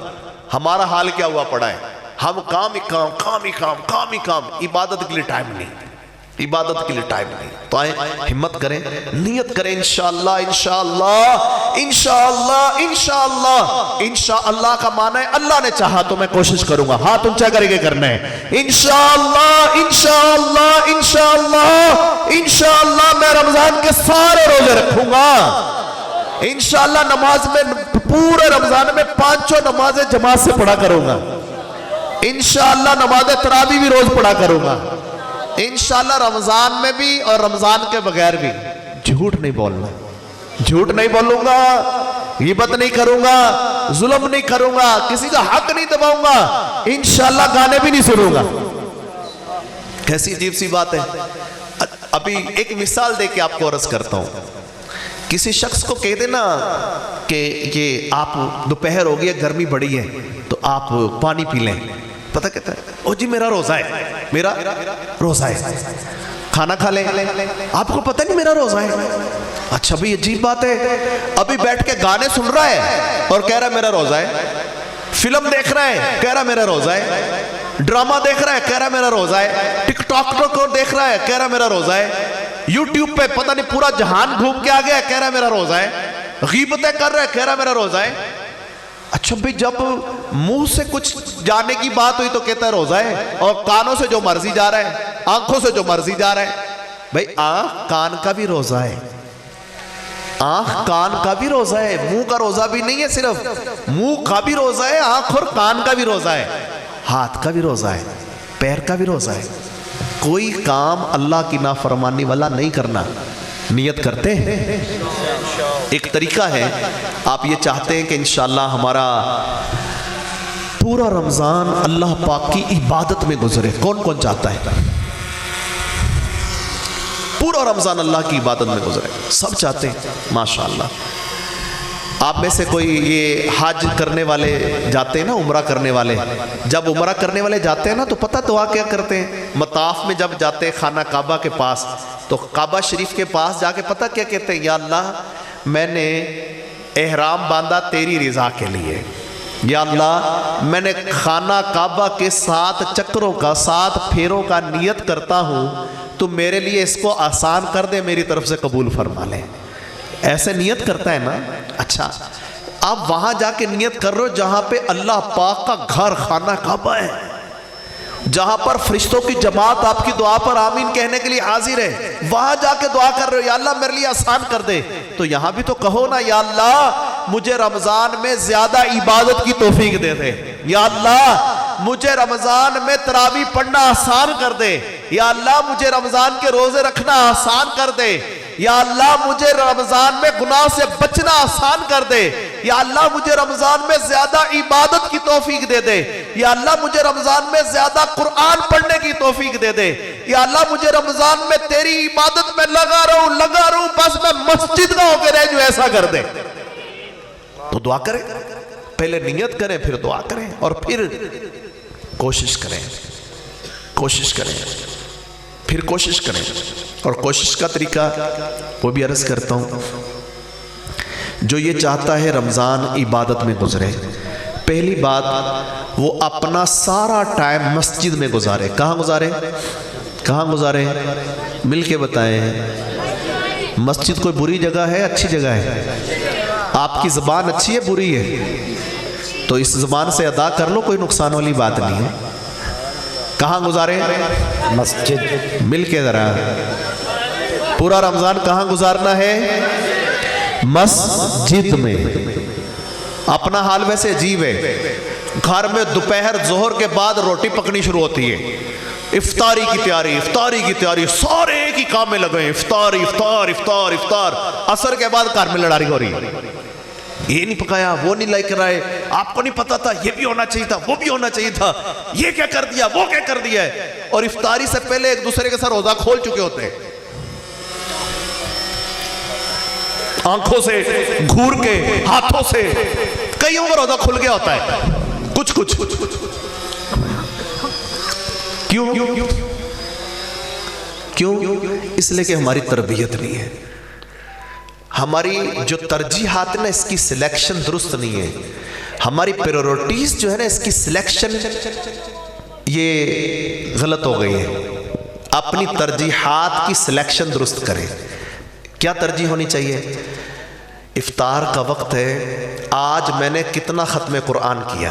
ہمارا حال کیا ہوا پڑا ہے؟ ہم کام ہی کام، عبادت کے لیے ٹائم نہیں، عبادت کے لیے ٹائم نہیں۔ تو آئیں ہمت کریں، نیت کریں، انشاءاللہ انشاءاللہ انشاءاللہ انشاءاللہ۔ انشاءاللہ کا معنی ہے اللہ نے چاہا تو میں کوشش کروں گا، ہاتھ اونچا کرے کے کرنا ہے۔ انشاءاللہ انشاءاللہ انشاءاللہ انشاءاللہ میں رمضان کے سارے روزے رکھوں گا۔ انشاءاللہ نماز میں پورے رمضان میں 5 نمازیں جماعت سے پڑھا کروں گا۔ انشاءاللہ نماز تراویح بھی روز پڑھا کروں گا۔ انشاءاللہ رمضان میں بھی اور رمضان کے بغیر بھی۔ جھوٹ نہیں بولنا، جھوٹ نہیں بولوں گا، غیبت نہیں کروں گا، ظلم نہیں کروں گا، کسی کا حق نہیں دباؤں گا، انشاءاللہ گانے بھی نہیں سنوں گا۔ کیسی عجیب سی بات ہے۔ ابھی ایک مثال دے کے آپ کو عرض کرتا ہوں۔ کسی شخص کو کہہ دینا کہ یہ آپ دوپہر ہو گئی ہے، گرمی بڑی ہے، تو آپ پانی پی لیں، پتہ کہتا ہے او جی میرا روزہ ہے، میرا روزہ ہے، کھانا کھا لیں، آپ کو پتہ نہیں میرا روزہ ہے۔ اچھا بھی عجیب بات ہے، ابھی بیٹھ کے گانے سن رہا ہے اور کہہ رہا ہے میرا روزہ ہے، فلم دیکھ رہا ہے کہہ رہا ہے میرا روزہ ہے، ڈرامہ دیکھ رہا ہے کہہ رہا ہے میرا روزہ ہے، ٹک ٹاک کو دیکھ رہا ہے کہہ رہا ہے میرا روزہ ہے، یوٹیوب پہ پتہ نہیں پورا جہان گھوم کے آ گیا کہہ رہا ہے میرا روزہ ہے، غیبتیں کر رہا ہے کہہ رہا ہے میرا روزہ ہے۔ اچھا بھی جب منہ سے کچھ جانے کی بات ہوئی تو کہتا ہے روزہ ہے، اور کانوں سے جو مرضی جا رہا ہے، آنکھوں سے جو مرضی جا رہا ہے۔ بھئی آنکھ کان کا بھی روزہ ہے، آنکھ کان کا بھی روزہ ہے، منہ کا روزہ بھی نہیں ہے، صرف منہ کا بھی روزہ ہے، آنکھ اور کان کا بھی روزہ ہے، ہاتھ کا بھی روزہ ہے، پیر کا بھی روزہ ہے۔ کوئی کام اللہ کی نافرمانی والا نہیں کرنا۔ نیت کرتے ہیں ایک طریقہ ہے، آپ یہ چاہتے ہیں کہ انشاءاللہ ہمارا پورا رمضان اللہ پاک کی عبادت میں گزرے، کون کون چاہتا ہے پورا رمضان اللہ کی عبادت میں گزرے؟ سب چاہتے ہیں، ماشاءاللہ۔ آپ میں سے کوئی یہ حج کرنے والے جاتے ہیں نا، عمرہ کرنے والے، جب عمرہ کرنے والے جاتے ہیں نا تو پتہ دعا کیا کرتے ہیں؟ مطاف میں جب جاتے ہیں خانہ کعبہ کے پاس، تو کعبہ شریف کے پاس جا کے پتہ کیا کہتے ہیں؟ یا اللہ میں نے احرام باندھا تیری رضا کے لیے، یا اللہ میں نے خانہ کعبہ کے 7 چکروں کا 7 پھیروں کا نیت کرتا ہوں، تو میرے لیے اس کو آسان کر دے، میری طرف سے قبول فرما لے۔ ایسے نیت کرتا ہے نا؟ اچھا، آپ وہاں جا کے نیت کر رہے ہو جہاں پہ اللہ پاک کا گھر خانہ کعبہ ہے، جہاں پر فرشتوں کی جماعت آپ کی دعا پر آمین کہنے کے لیے حاضر ہے، وہاں جا کے دعا کر رہے ہو یا اللہ میرے لیے آسان کر دے، تو یہاں بھی تو کہو نا یا اللہ مجھے رمضان میں زیادہ عبادت کی توفیق دے دے، یا اللہ مجھے رمضان میں تراویح پڑھنا آسان کر دے، یا اللہ مجھے رمضان کے روزے رکھنا آسان کر دے، یا اللہ مجھے رمضان میں گناہ سے بچنا آسان کر دے، یا اللہ مجھے رمضان میں زیادہ عبادت کی توفیق دے دے، یا اللہ مجھے رمضان میں زیادہ قرآن پڑھنے کی توفیق دے دے، یا اللہ مجھے رمضان میں تیری عبادت میں لگا رہوں بس میں مسجد نہ ہو کے رہ جو ایسا کر دے۔ تو دعا کریں، پہلے نیت کریں پھر دعا کریں، اور پھر کوشش کریں پھر کوشش کریں۔ اور کوشش کا طریقہ وہ بھی عرض کرتا ہوں، جو یہ چاہتا ہے رمضان عبادت میں گزرے، پہلی بات وہ اپنا سارا ٹائم مسجد میں گزارے۔ کہاں گزارے؟ مل کے بتائیں۔ مسجد کوئی بری جگہ ہے اچھی جگہ ہے؟ آپ کی زبان اچھی ہے بری ہے؟ تو اس زبان سے ادا کر لو، کوئی نقصان والی بات نہیں ہے۔ کہاں گزارے؟ مسجد۔ مل کے ذرا، پورا رمضان کہاں گزارنا ہے؟ مسجد میں۔ اپنا حال ویسے عجیب ہے، گھر میں دوپہر ظہر کے بعد روٹی پکنی شروع ہوتی ہے، افطاری کی تیاری، سارے ایک ہی کام میں لگے ہیں، افطار، عصر کے بعد گھر میں لڑائی ہو رہی ہے، یہ نہیں پکایا، وہ نہیں لائک رہا ہے، آپ کو نہیں پتا تھا یہ بھی ہونا چاہیے تھا، وہ بھی ہونا چاہیے تھا، یہ کیا کر دیا، وہ کیا کر دیا ہے، اور افطاری سے پہلے ایک دوسرے کے ساتھ روزہ کھول چکے ہوتے ہیں، آنکھوں سے گھور کے، ہاتھوں سے، کئیوں کا روزہ کھل گیا ہوتا ہے، کچھ کیوں؟ اس لیے کہ ہماری تربیت نہیں ہے، ہماری جو ترجیحات نا اس کی سلیکشن درست نہیں ہے، ہماری پریورٹیز جو ہے نا اس کی سلیکشن یہ غلط ہو گئی ہے۔ اپنی ترجیحات کی سلیکشن درست کریں۔ کیا ترجیح ہونی چاہیے؟ افطار کا وقت ہے، آج میں نے کتنا ختم قرآن کیا؟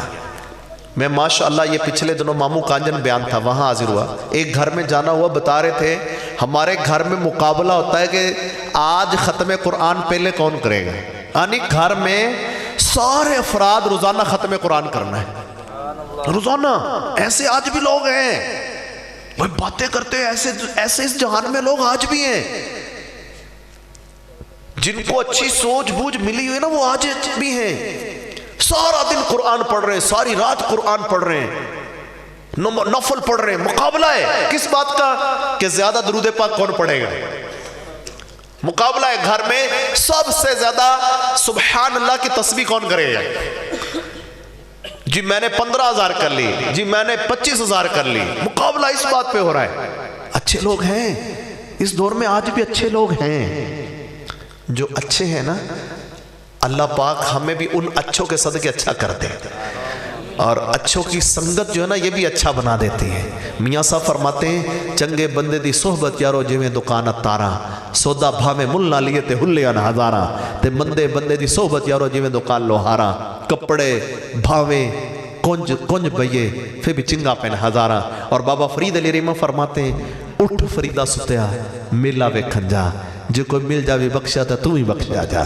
میں ماشاءاللہ یہ پچھلے دنوں ماموں کانجن بیان تھا، وہاں حاضر ہوا، ایک گھر میں جانا ہوا، بتا رہے تھے ہمارے گھر میں مقابلہ ہوتا ہے کہ آج ختم قرآن پہلے کون کرے گا، یعنی گھر میں سارے افراد روزانہ ختم قرآن کرنا ہے، روزانہ۔ ایسے آج بھی لوگ ہیں، وہ باتیں کرتے ہیں، ایسے اس جہان میں لوگ آج بھی ہیں، جن کو اچھی سوچ بوجھ ملی ہوئی نا وہ آج بھی ہیں، سارا دن قرآن پڑھ رہے ہیں، ساری رات قرآن پڑھ رہے ہیں، نفل پڑھ رہے ہیں۔ مقابلہ ہے کس بات کا؟ کہ زیادہ درود پاک کون پڑھے گا، مقابلہ ہے گھر میں سب سے زیادہ سبحان اللہ کی تسبیح کون کرے گا۔ جی میں نے 15,000 کر لی، جی میں نے 25,000 کر لی، مقابلہ اس بات پہ ہو رہا ہے۔ اچھے لوگ ہیں اس دور میں، آج بھی اچھے لوگ ہیں، جو اچھے ہیں نا اللہ پاک ہمیں بھی ان اچھوں کے صدقے اچھا کرتے ہیں، اور اچھوں کی سنگت جو ہے نا یہ بھی اچھا بنا دیتی ہے۔ میاں صاحب فرماتے ہیں چنگے بندے دی صحبت یارو جویں دکان تارا، سودا بھاویں مل نہ لیے تے ہلیاں ہزاراں، تے مندے بندے دی صحبت یارو جویں دکان لوہاراں، کپڑے بھاویں کنج بئیے پھر بھی چنگا پہن ہزاراں۔ اور بابا فرید علی رحمہ فرماتے ہیں اٹھ فریدہ ستیا میلا ویکھن جا، جو کوئی مل جاوے بخشا تا تو ہی بخشا جا۔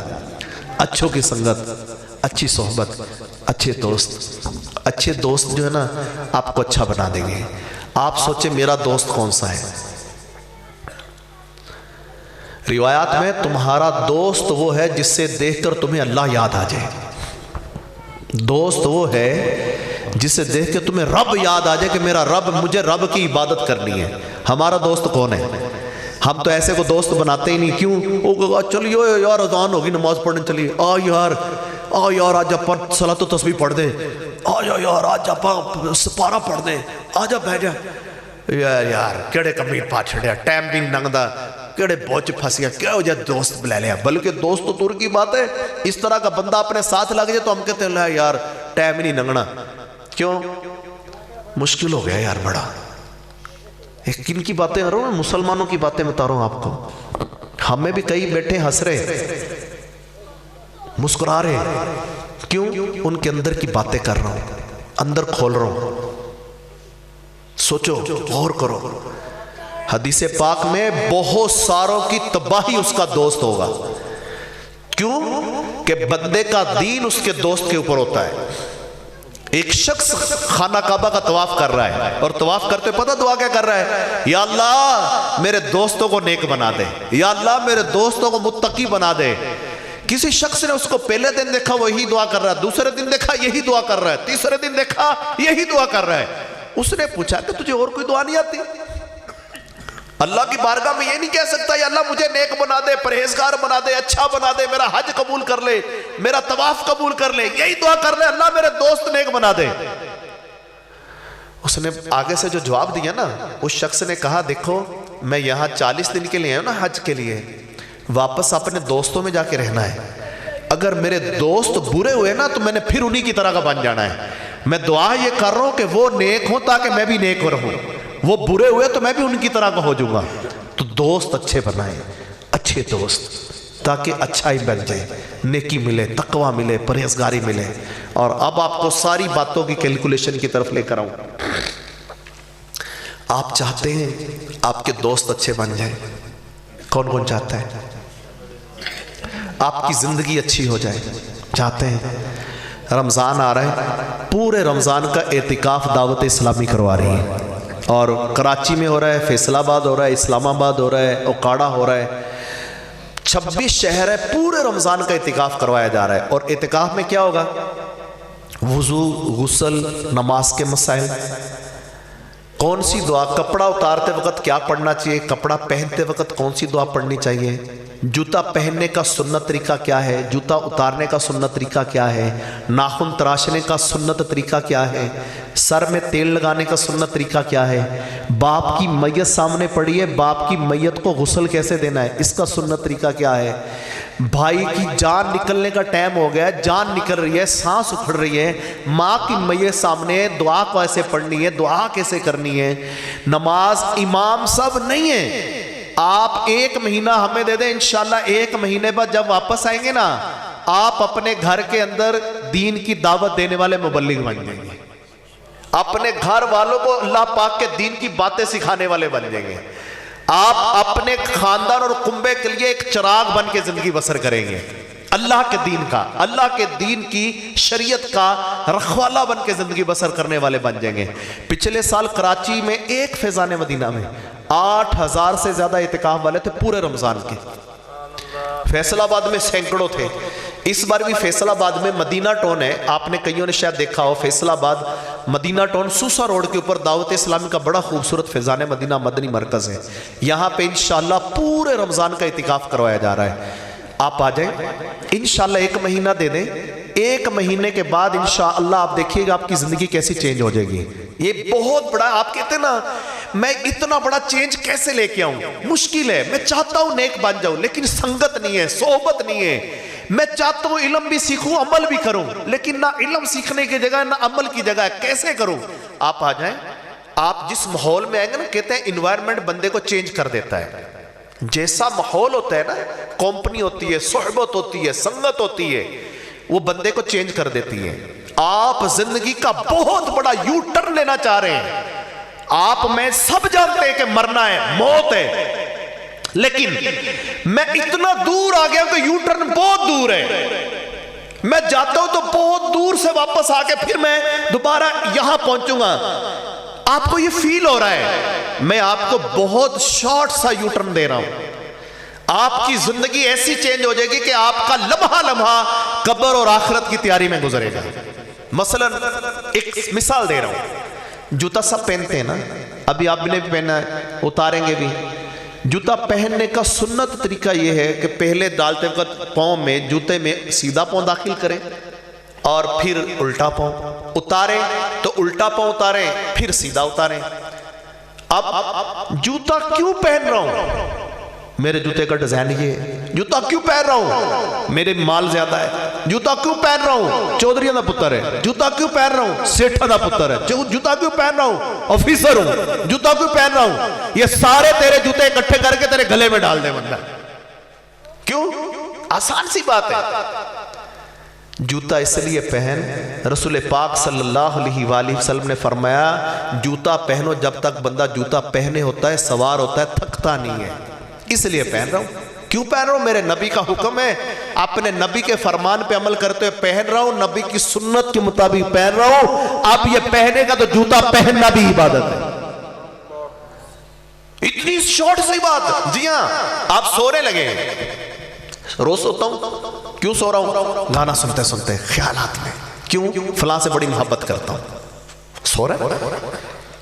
اچھوں کی سنگت، اچھی صحبت، اچھے دوست جو ہے نا آپ کو اچھا بنا دیں گے۔ آپ سوچیں میرا دوست کون سا ہے؟ روایات میں تمہارا دوست وہ ہے جس سے دیکھ کر تمہیں اللہ یاد آ جائے. دوست وہ ہے جسے دیکھ کے تمہیں رب یاد آ جائے کہ میرا رب, مجھے رب کی عبادت کرنی ہے. ہمارا دوست کون ہے؟ ہم تو ایسے کو دوست بناتے ہی نہیں. کیوں؟ چلیے یار اذان ہوگی نماز پڑھنے چلیے, آ یار آج آپ صلاۃ و تسبیح پڑھ دیں, یار آج آپ سپارہ پڑھ دیں, آجا بیٹھ جا. یار کیڑے کمی پا چھڑیا, ٹائم بھی ننگدا, کیڑے بوچ پھنسیا, کیا ہو جائے دوست بلے لیا. بلکہ دوست تو دور کی بات ہے, اس طرح کا بندہ اپنے ساتھ لگ جائے تو ہم کہتے ہیں یار ٹائم ہی نہیں ننگنا. کیوں؟ مشکل ہو گیا یار بڑا. کن کی باتیں کر رہا ہوں؟ مسلمانوں کی باتیں بتا رہا ہوں آپ کو. ہمیں بھی کئی بیٹھے ہنس رہے, مسکرا رہے. کیوں؟ ان کے اندر کی باتیں کر رہا ہوں, اندر کھول رہا ہوں. سوچو, غور کرو. حدیث پاک میں بہت ساروں کی تباہی اس کا دوست ہوگا. کیوں؟ کہ بندے کا دین اس کے دوست کے اوپر ہوتا ہے. ایک شخص خانہ کعبہ کا طواف کر رہا ہے, اور طواف کرتے پتہ دعا کیا کر رہا ہے؟ یا اللہ میرے دوستوں کو نیک بنا دے, یا اللہ میرے دوستوں کو متقی بنا دے. کسی شخص نے اس کو پہلے دن دیکھا وہی دعا کر رہا ہے, دوسرے دن دیکھا یہی دعا کر رہا ہے, تیسرے دن دیکھا یہی دعا کر رہا ہے. اس نے پوچھا کہ تجھے اور کوئی دعا نہیں آتی؟ اللہ کی بارگاہ میں یہ نہیں کہہ سکتا یا اللہ مجھے نیک بنا دے, پرہیزگار بنا دے, اچھا بنا دے, میرا حج قبول کر لے, میرا طواف قبول کر لے. یہی دعا کر لے, اللہ میرے دوست نیک بنا دے. اس نے آگے سے جو جواب دیا نا, اس شخص نے کہا دیکھو میں یہاں 40 دن کے لیے ہوں نا حج کے لیے, واپس اپنے دوستوں میں جا کے رہنا ہے. اگر میرے دوست برے ہوئے نا تو میں نے پھر انہی کی طرح کا بن جانا ہے. میں دعا یہ کر رہا ہوں کہ وہ نیک ہوں تاکہ میں بھی نیک رہوں, وہ برے ہوئے تو میں بھی ان کی طرح کا ہو جاؤں گا. تو دوست اچھے بنائیں, اچھے دوست, تاکہ اچھائی بن جائے, نیکی ملے, تقوی ملے, پرہیزگاری ملے. اور اب آپ کو ساری باتوں کی کیلکولیشن کی طرف لے کر آؤں. آپ چاہتے ہیں آپ کے دوست اچھے بن جائیں؟ کون کون چاہتا ہے آپ کی زندگی اچھی ہو جائے؟ چاہتے ہیں؟ رمضان آ رہا ہے, پورے رمضان کا اعتکاف دعوت اسلامی کروا رہی ہے, اور کراچی میں ہو رہا ہے, فیصل آباد ہو رہا ہے, اسلام آباد ہو رہا ہے, اوکاڑا ہو رہا ہے. 26 شہر ہے, پورے رمضان کا اعتکاف کروایا جا رہا ہے. اور اعتکاف میں کیا ہوگا؟ وضو, غسل, نماز کے مسائل, کون سی دعا, کپڑا اتارتے وقت کیا پڑھنا چاہیے, کپڑا پہنتے وقت کون سی دعا پڑھنی چاہیے, جوتا پہننے کا سنت طریقہ کیا ہے, جوتا اتارنے کا سنت طریقہ کیا ہے, ناخن تراشنے کا سنت طریقہ کیا ہے, سر میں تیل لگانے کا سنت طریقہ کیا ہے, باپ کی میت سامنے پڑی ہے, باپ کی میت کو غسل کیسے دینا ہے, اس کا سنت طریقہ کیا ہے, بھائی کی جان نکلنے کا ٹائم ہو گیا ہے, جان نکل رہی ہے, سانس اکھڑ رہی ہے, ماں کی میت سامنے دعا کیسے پڑھنی ہے, دعا کیسے کرنی ہے. نماز امام سب نہیں ہے. آپ 1 مہینہ ہمیں دے دیں, انشاءاللہ 1 مہینے بعد جب واپس آئیں گے نا, آپ اپنے گھر کے اندر دین کی دعوت دینے والے مبلغ بن جائیں گے. اپنے گھر والوں کو اللہ پاک کے دین کی باتیں سکھانے والے بن جائیں گے. آپ اپنے خاندان اور کنبے کے لیے ایک چراغ بن کے زندگی بسر کریں گے. اللہ کے دین کا, اللہ کے دین کی شریعت کا رکھوالا بن کے زندگی بسر کرنے والے بن جائیں گے. پچھلے سال کراچی میں ایک فیضان مدینہ میں 8000 سے زیادہ اعتکاف والے تھے پورے رمضان کے. فیصل آباد میں سینکڑوں تھے. اس بار بھی فیصل آباد میں مدینہ ٹون ہے, آپ نے کئیوں نے شاید دیکھا ہو, فیصل آباد مدینہ ٹون سوسا روڈ کے اوپر دعوت اسلامی کا بڑا خوبصورت فیضان مدینہ مدنی مرکز ہے. یہاں پہ انشاءاللہ پورے رمضان کا اعتکاف کروایا جا رہا ہے. آپ آ جائیں, انشاءاللہ 1 مہینہ دے دیں. 1 مہینے کے بعد انشاءاللہ آپ دیکھیے گا آپ کی زندگی کیسی چینج ہو جائے گی. یہ بہت بڑا, آپ کہتے ہیں نا میں اتنا بڑا چینج کیسے لے کے آؤں, مشکل ہے. میں چاہتا ہوں نیک بن جاؤں, لیکن سنگت نہیں ہے, صحبت نہیں ہے. میں چاہتا ہوں علم بھی سیکھوں, عمل بھی کروں, لیکن نہ علم سیکھنے کی جگہ نہ عمل کی جگہ ہے. کیسے کروں؟ آپ آ جائیں. آپ جس ماحول میں آئیں گے نا, کہتے ہیں انوائرمنٹ بندے کو چینج کر دیتا ہے. جیسا ماحول ہوتا ہے نا, کمپنی ہوتی ہے, صحبت ہوتی ہے, سنگت ہوتی ہے, وہ بندے کو چینج کر دیتی ہے. آپ زندگی کا بہت بڑا یو ٹرن لینا چاہ رہے ہیں. آپ میں سب جانتے ہیں کہ مرنا ہے, موت ہے, لیکن میں اتنا دور آ گیا کہ یو ٹرن بہت دور ہے. میں جاتا ہوں تو بہت دور سے واپس آ کے پھر میں دوبارہ یہاں پہنچوں گا. آپ کو یہ فیل ہو رہا ہے, میں آپ کو بہت شارٹ سا یو ٹرن دے رہا ہوں. آپ کی زندگی ایسی چینج ہو جائے گی کہ آپ کا لمحہ لمحہ قبر اور آخرت کی تیاری میں گزرے گا. مثلا ایک مثال دے رہا ہوں. جوتا سب پہنتے ہیں نا, ابھی آپ نے بھی پہنا ہے, اتاریں گے بھی. جوتا پہننے کا سنت طریقہ یہ ہے کہ پہلے ڈالتے وقت پاؤں میں, جوتے میں سیدھا پاؤں داخل کریں اور پھر الٹا پاؤں اتاریں, تو الٹا پاؤں اتاریں پھر سیدھا اتاریں. اب جوتا کیوں پہن رہا ہوں؟ میرے جوتے کا ڈیزائن یہ ہے. جوتا کیوں پہن رہا ہوں؟ میرے مال زیادہ ہے. جوتا کیوں پہن رہا ہوں؟ چودھریوں دا پتر ہے. جوتا کیوں پہن رہا ہوں؟ سیٹھا دا پتر ہے. جوتا کیوں پہن رہا ہوں؟ آفیسر ہوں. جوتا کیوں پہن رہا ہوں؟ یہ سارے تیرے جوتے اکٹھے کر کے تیرے گلے میں ڈال دے بندہ. کیوں؟ آسان سی بات ہے. جوتا اس لیے پہن, رسول پاک صلی اللہ علیہ وآلہ وسلم نے فرمایا جوتا پہنو جب تک بندہ جوتا پہنے ہوتا ہے, سوار ہوتا ہے, تھکتا نہیں ہے. اس لیے پہن رہا ہوں. کیوں پہن رہا ہوں؟ میرے نبی کا حکم ہے, اپنے نبی کے فرمان پہ عمل کرتے ہوئے پہن رہا ہوں, نبی کی سنت کے مطابق پہن رہا ہوں. اب یہ پہنے کا تو جوتا پہننا بھی عبادت ہے. اتنی شارٹ سی بات. جی ہاں, آپ سونے لگے. روز سوتا ہوں. کیوں سو رہا ہوں؟ گانا سنتے سنتے خیالات میں. کیوں؟ فلاں سے بڑی محبت کرتا ہوں. سو رہا ہے.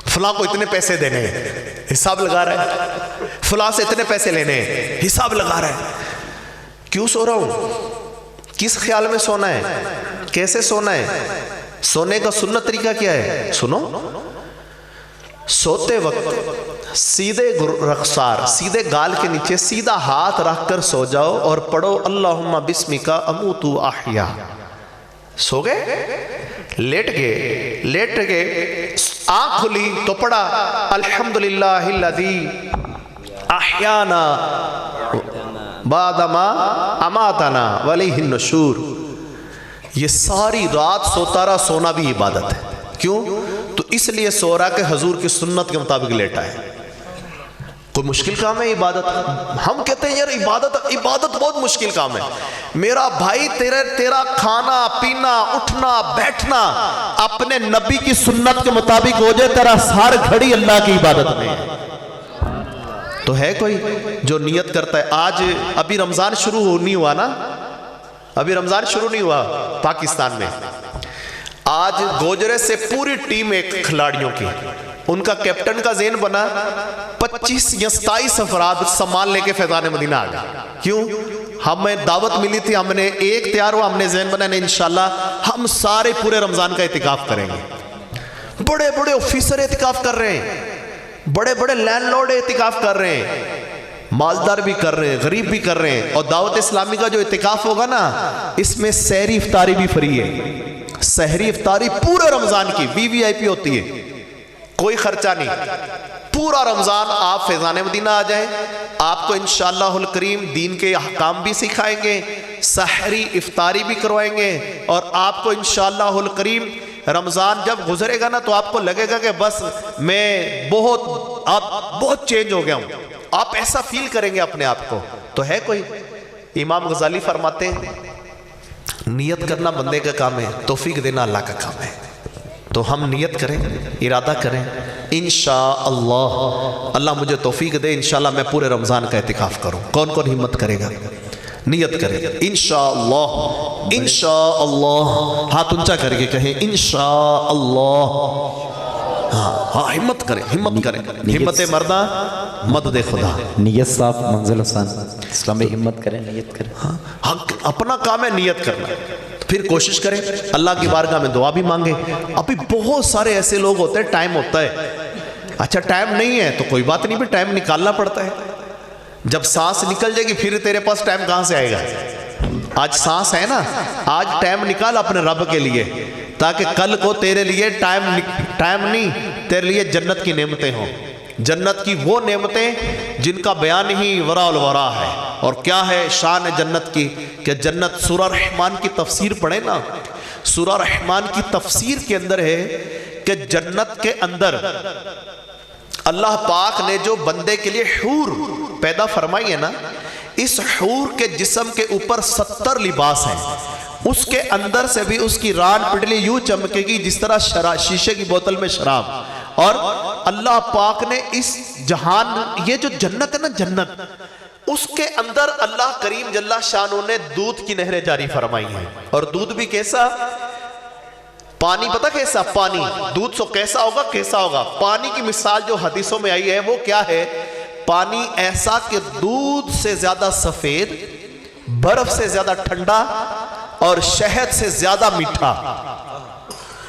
فلاں کو اتنے پیسے دینے ہیں, حساب لگا رہا ہے. فلاں سے اتنے پیسے لینے ہیں, حساب لگا رہا ہے. کیوں سو رہا ہوں؟ کس خیال میں سونا ہے؟ کیسے سونا ہے؟ سونے کا سنت طریقہ کیا ہے؟ سنو. سوتے وقت سیدھے رخسار, سیدھے گال کے نیچے سیدھا ہاتھ رکھ کر سو جاؤ اور پڑھو اللہم بسمک اموت و احیا. سو گئے؟ لیٹ گئے, آنکھ کھلی تو پڑھا الحمدللہ الذی احیانا بعد ما اماتنا والیہ النشور. یہ ساری رات سوتا رہا. سونا بھی عبادت ہے. کیوں؟ تو اس لیے سو رہا کہ حضور کی سنت کے مطابق لیٹا ہے. کوئی مشکل کام ہے عبادت؟ ہم کہتے ہیں یار عبادت بہت مشکل کام ہے. میرا بھائی تیرا کھانا پینا اٹھنا بیٹھنا اپنے نبی کی سنت کے مطابق ہو جائے, تیرا ہر گھڑی اللہ کی عبادت میں ہے. تو ہے کوئی جو نیت کرتا ہے. آج ابھی رمضان شروع نہیں ہوا نا, ابھی رمضان شروع نہیں ہوا پاکستان میں. آج گوجرے سے پوری ٹیم ایک کھلاڑیوں کی, ان کا کیپٹن کا ذہن بنا 25 یا 27 افراد سامان لے کے فیضان مدینہ آ گئے. کیوں؟ ہمیں دعوت ملی تھی, ہم نے ایک تیار ہوا, ہم نے ذہن بنا نہیں انشاءاللہ ہم سارے پورے رمضان کا اعتکاف کریں گے. بڑے بڑے آفیسر اعتکاف کر رہے ہیں, بڑے بڑے لینڈ لارڈ اعتکاف کر رہے ہیں, مالدار بھی کر رہے ہیں, غریب بھی کر رہے ہیں. اور دعوت اسلامی کا جو اعتکاف ہوگا نا, اس میں سحری افطاری بھی فری ہے. سحری افطاری پورے رمضان کی VIP ہوتی ہے, کوئی خرچہ نہیں. پورا رمضان آپ فیضان مدینہ آ جائیں, آپ کو انشاءاللہ الکریم دین کے احکام بھی سکھائیں گے, سحری افطاری بھی کروائیں گے, اور آپ کو انشاءاللہ الکریم رمضان جب گزرے گا نا تو آپ کو لگے گا کہ بس میں بہت چینج ہو گیا ہوں. آپ ایسا فیل کریں گے اپنے آپ کو. تو ہے کوئی. امام غزالی فرماتے ہیں نیت کرنا بندے کا کام ہے, توفیق دینا اللہ کا کام ہے. تو ہم نیت کریں, ارادہ کریں, انشاءاللہ اللہ مجھے توفیق دے, انشاءاللہ میں پورے رمضان کا اعتکاف کروں. کون کون ہمت کرے گا؟ نیت کریں انشاءاللہ. انشاءاللہ ہاتھ اونچا کر کے کہیں انشاءاللہ. ہاں ہمت کریں, ہمت کریں. ہمت مردہ مدد خدا. نیت صاف منزل حسان. اسلام میں ہمت کریں, نیت کریں. ہاں اپنا کام ہے نیت کرنا. پھر کوشش کریں, اللہ کی بارگاہ میں دعا بھی مانگیں. ابھی بہت سارے ایسے لوگ ہوتے ہیں ٹائم ہوتا ہے, اچھا ٹائم نہیں ہے تو کوئی بات نہیں, بھی ٹائم نکالنا پڑتا ہے. جب سانس نکل جائے گی پھر تیرے پاس ٹائم کہاں سے آئے گا؟ آج سانس ہے نا, آج ٹائم نکال اپنے رب کے لیے, تاکہ کل کو تیرے لیے ٹائم نہیں, تیرے لیے جنت کی نعمتیں ہوں. جنت کی وہ نعمتیں جن کا بیان ہی ورا الورا ہے. اور کیا ہے شان جنت کی کہ جنت سورہ رحمان کی تفسیر پڑھیں نا, سورہ رحمان کی تفسیر کے اندر ہے کہ جنت کے اندر اللہ پاک نے جو بندے کے لیے حور پیدا فرمائی ہے نا, اس حور کے جسم کے اوپر 70 لباس ہیں. اس کے اندر سے بھی اس کی ران پٹلی یوں چمکے گی جس طرح شیشے کی بوتل میں شراب. اور اللہ پاک نے اس جہان, یہ جو جنت ہے نا, جنت اس کے اندر اللہ کریم جل شانہ نے دودھ کی نہریں جاری فرمائی ہیں. اور دودھ بھی کیسا؟ پانی پتہ کیسا؟ پانی دودھ سو کیسا ہوگا؟ کیسا ہوگا؟ پانی کی مثال جو حدیثوں میں آئی ہے وہ کیا ہے؟ پانی ایسا کہ دودھ سے زیادہ سفید، برف سے زیادہ ٹھنڈا اور شہد سے زیادہ میٹھا.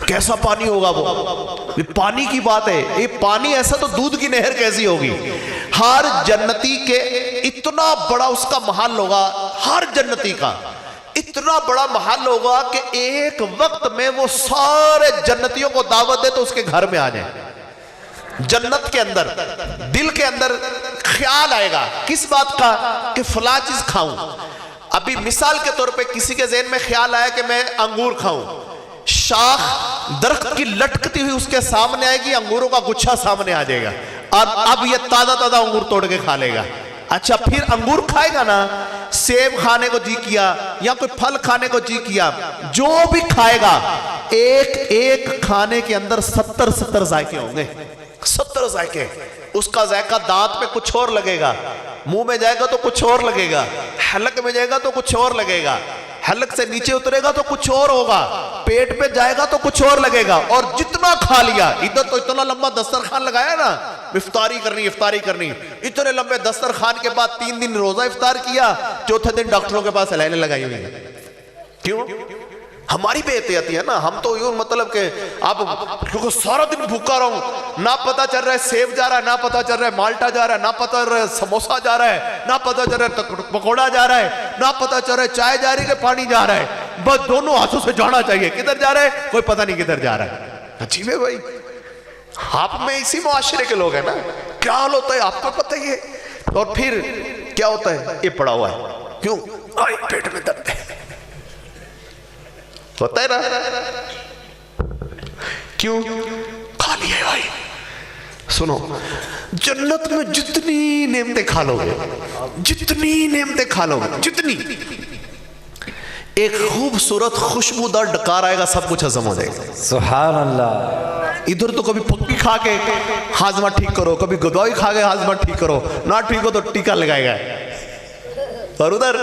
کیسا پانی ہوگا وہ؟ یہ پانی کی بات ہے. یہ پانی ایسا تو دودھ کی نہر کیسی ہوگی؟ ہر جنتی کے اتنا بڑا اس کا محل ہوگا، ہر جنتی کا اتنا بڑا محل ہوگا کہ ایک وقت میں وہ سارے جنتیوں کو دعوت دے تو اس کے گھر میں آ جائیں. جنت کے اندر دل کے اندر خیال آئے گا کس بات کا؟ کہ فلاں چیز کھاؤں. ابھی مثال کے طور پہ کسی کے ذہن میں خیال آیا کہ میں انگور کھاؤں. شاخ درخت کی لٹکتی ہوئی اس کے سامنے آئے گی، انگوروں کا گچھا سامنے آ جائے گا، اور اب یہ تازہ انگور توڑ کے کھا لے گا. اچھا پھر انگور کھائے گا نا، سیب کھانے کو جی کیا یا کوئی پھل کھانے کو جی کیا، جو بھی کھائے گا ایک ایک کھانے کے اندر 70 ذائقے ہوں گے. 70 ذائقے. اس کا ذائقہ دانت میں کچھ اور لگے گا، منہ میں جائے گا تو کچھ اور لگے گا، حلق میں جائے گا تو کچھ اور لگے گا، حلق سے نیچے اترے گا تو کچھ اور ہوگا، پیٹ پہ جائے گا تو کچھ اور لگے گا. اور جتنا کھا لیا، ادھر تو اتنا لمبا دسترخوان لگایا نا، افطاری کرنی، اتنے لمبے دسترخوان کے بعد 3 دن روزہ افطار کیا، چوتھے دن ڈاکٹروں کے پاس لائنیں لگائی ہوئی ہیں. کیوں؟ ہماری بے احتیاطی ہے نا. ہم تو یوں مطلب کہ اب کیونکہ سارا دن بھوکا رہوں، نہ پتہ چل رہا ہے سیب جا رہا ہے، نہ پتہ چل رہا ہے مالٹا جا رہا ہے، نہ پتہ چل رہا ہے سموسا جا رہا ہے، نہ پتہ چل رہا ہے پکوڑا جا رہا ہے، نہ پتہ چل رہا ہے چائے جا رہی ہے کہ پانی جا رہا ہے. بس دونوں ہاتھوں سے جانا چاہیے. کدھر جا رہا ہے کوئی پتہ نہیں کدھر جا رہا ہے. عجیب ہے بھائی. آپ میں اسی معاشرے کے لوگ ہیں نا. کیا حال ہوتا ہے آپ کو پتہ ہی ہے. اور پھر کیا ہوتا ہے؟ یہ پڑا ہوا ہے. کیوں؟ پیٹ میں درد ہے. ہوتا ہے نا. کیوں؟ کھا لیا بھائی. سنو، جنت میں جتنی نعمتیں کھا لو گے، جتنی ایک خوبصورت خوشبودار ڈکار آئے گا، سب کچھ ہضم ہو جائے گا. سبحان اللہ. ادھر تو کبھی پکی کھا کے ہاضمہ ٹھیک کرو، کبھی گدوائی کھا کے ہاضمہ ٹھیک کرو، نہ ٹھیک ہو تو ٹیکا لگائے گا. اور ادھر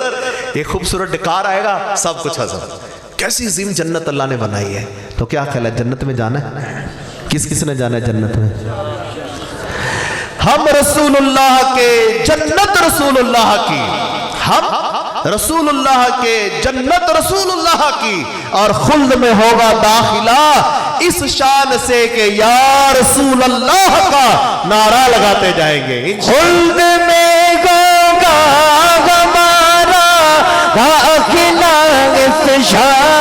ایک خوبصورت ڈکار آئے گا، سب کچھ ہضم. کیسی عظیم جنت اللہ نے بنائی ہے. تو کیا خیال ہے جنت میں جانا ہے؟ کس نے جانا ہے جنت میں؟ ہم رسول اللہ کے جنت رسول اللہ کی، ہم رسول اللہ کے جنت رسول اللہ کی، اور خلد میں ہوگا داخلہ اس شان سے کہ یا رسول اللہ کا نعرہ لگاتے جائیں گے. خلد میں ہوگا ہمارا داخلہ اس شان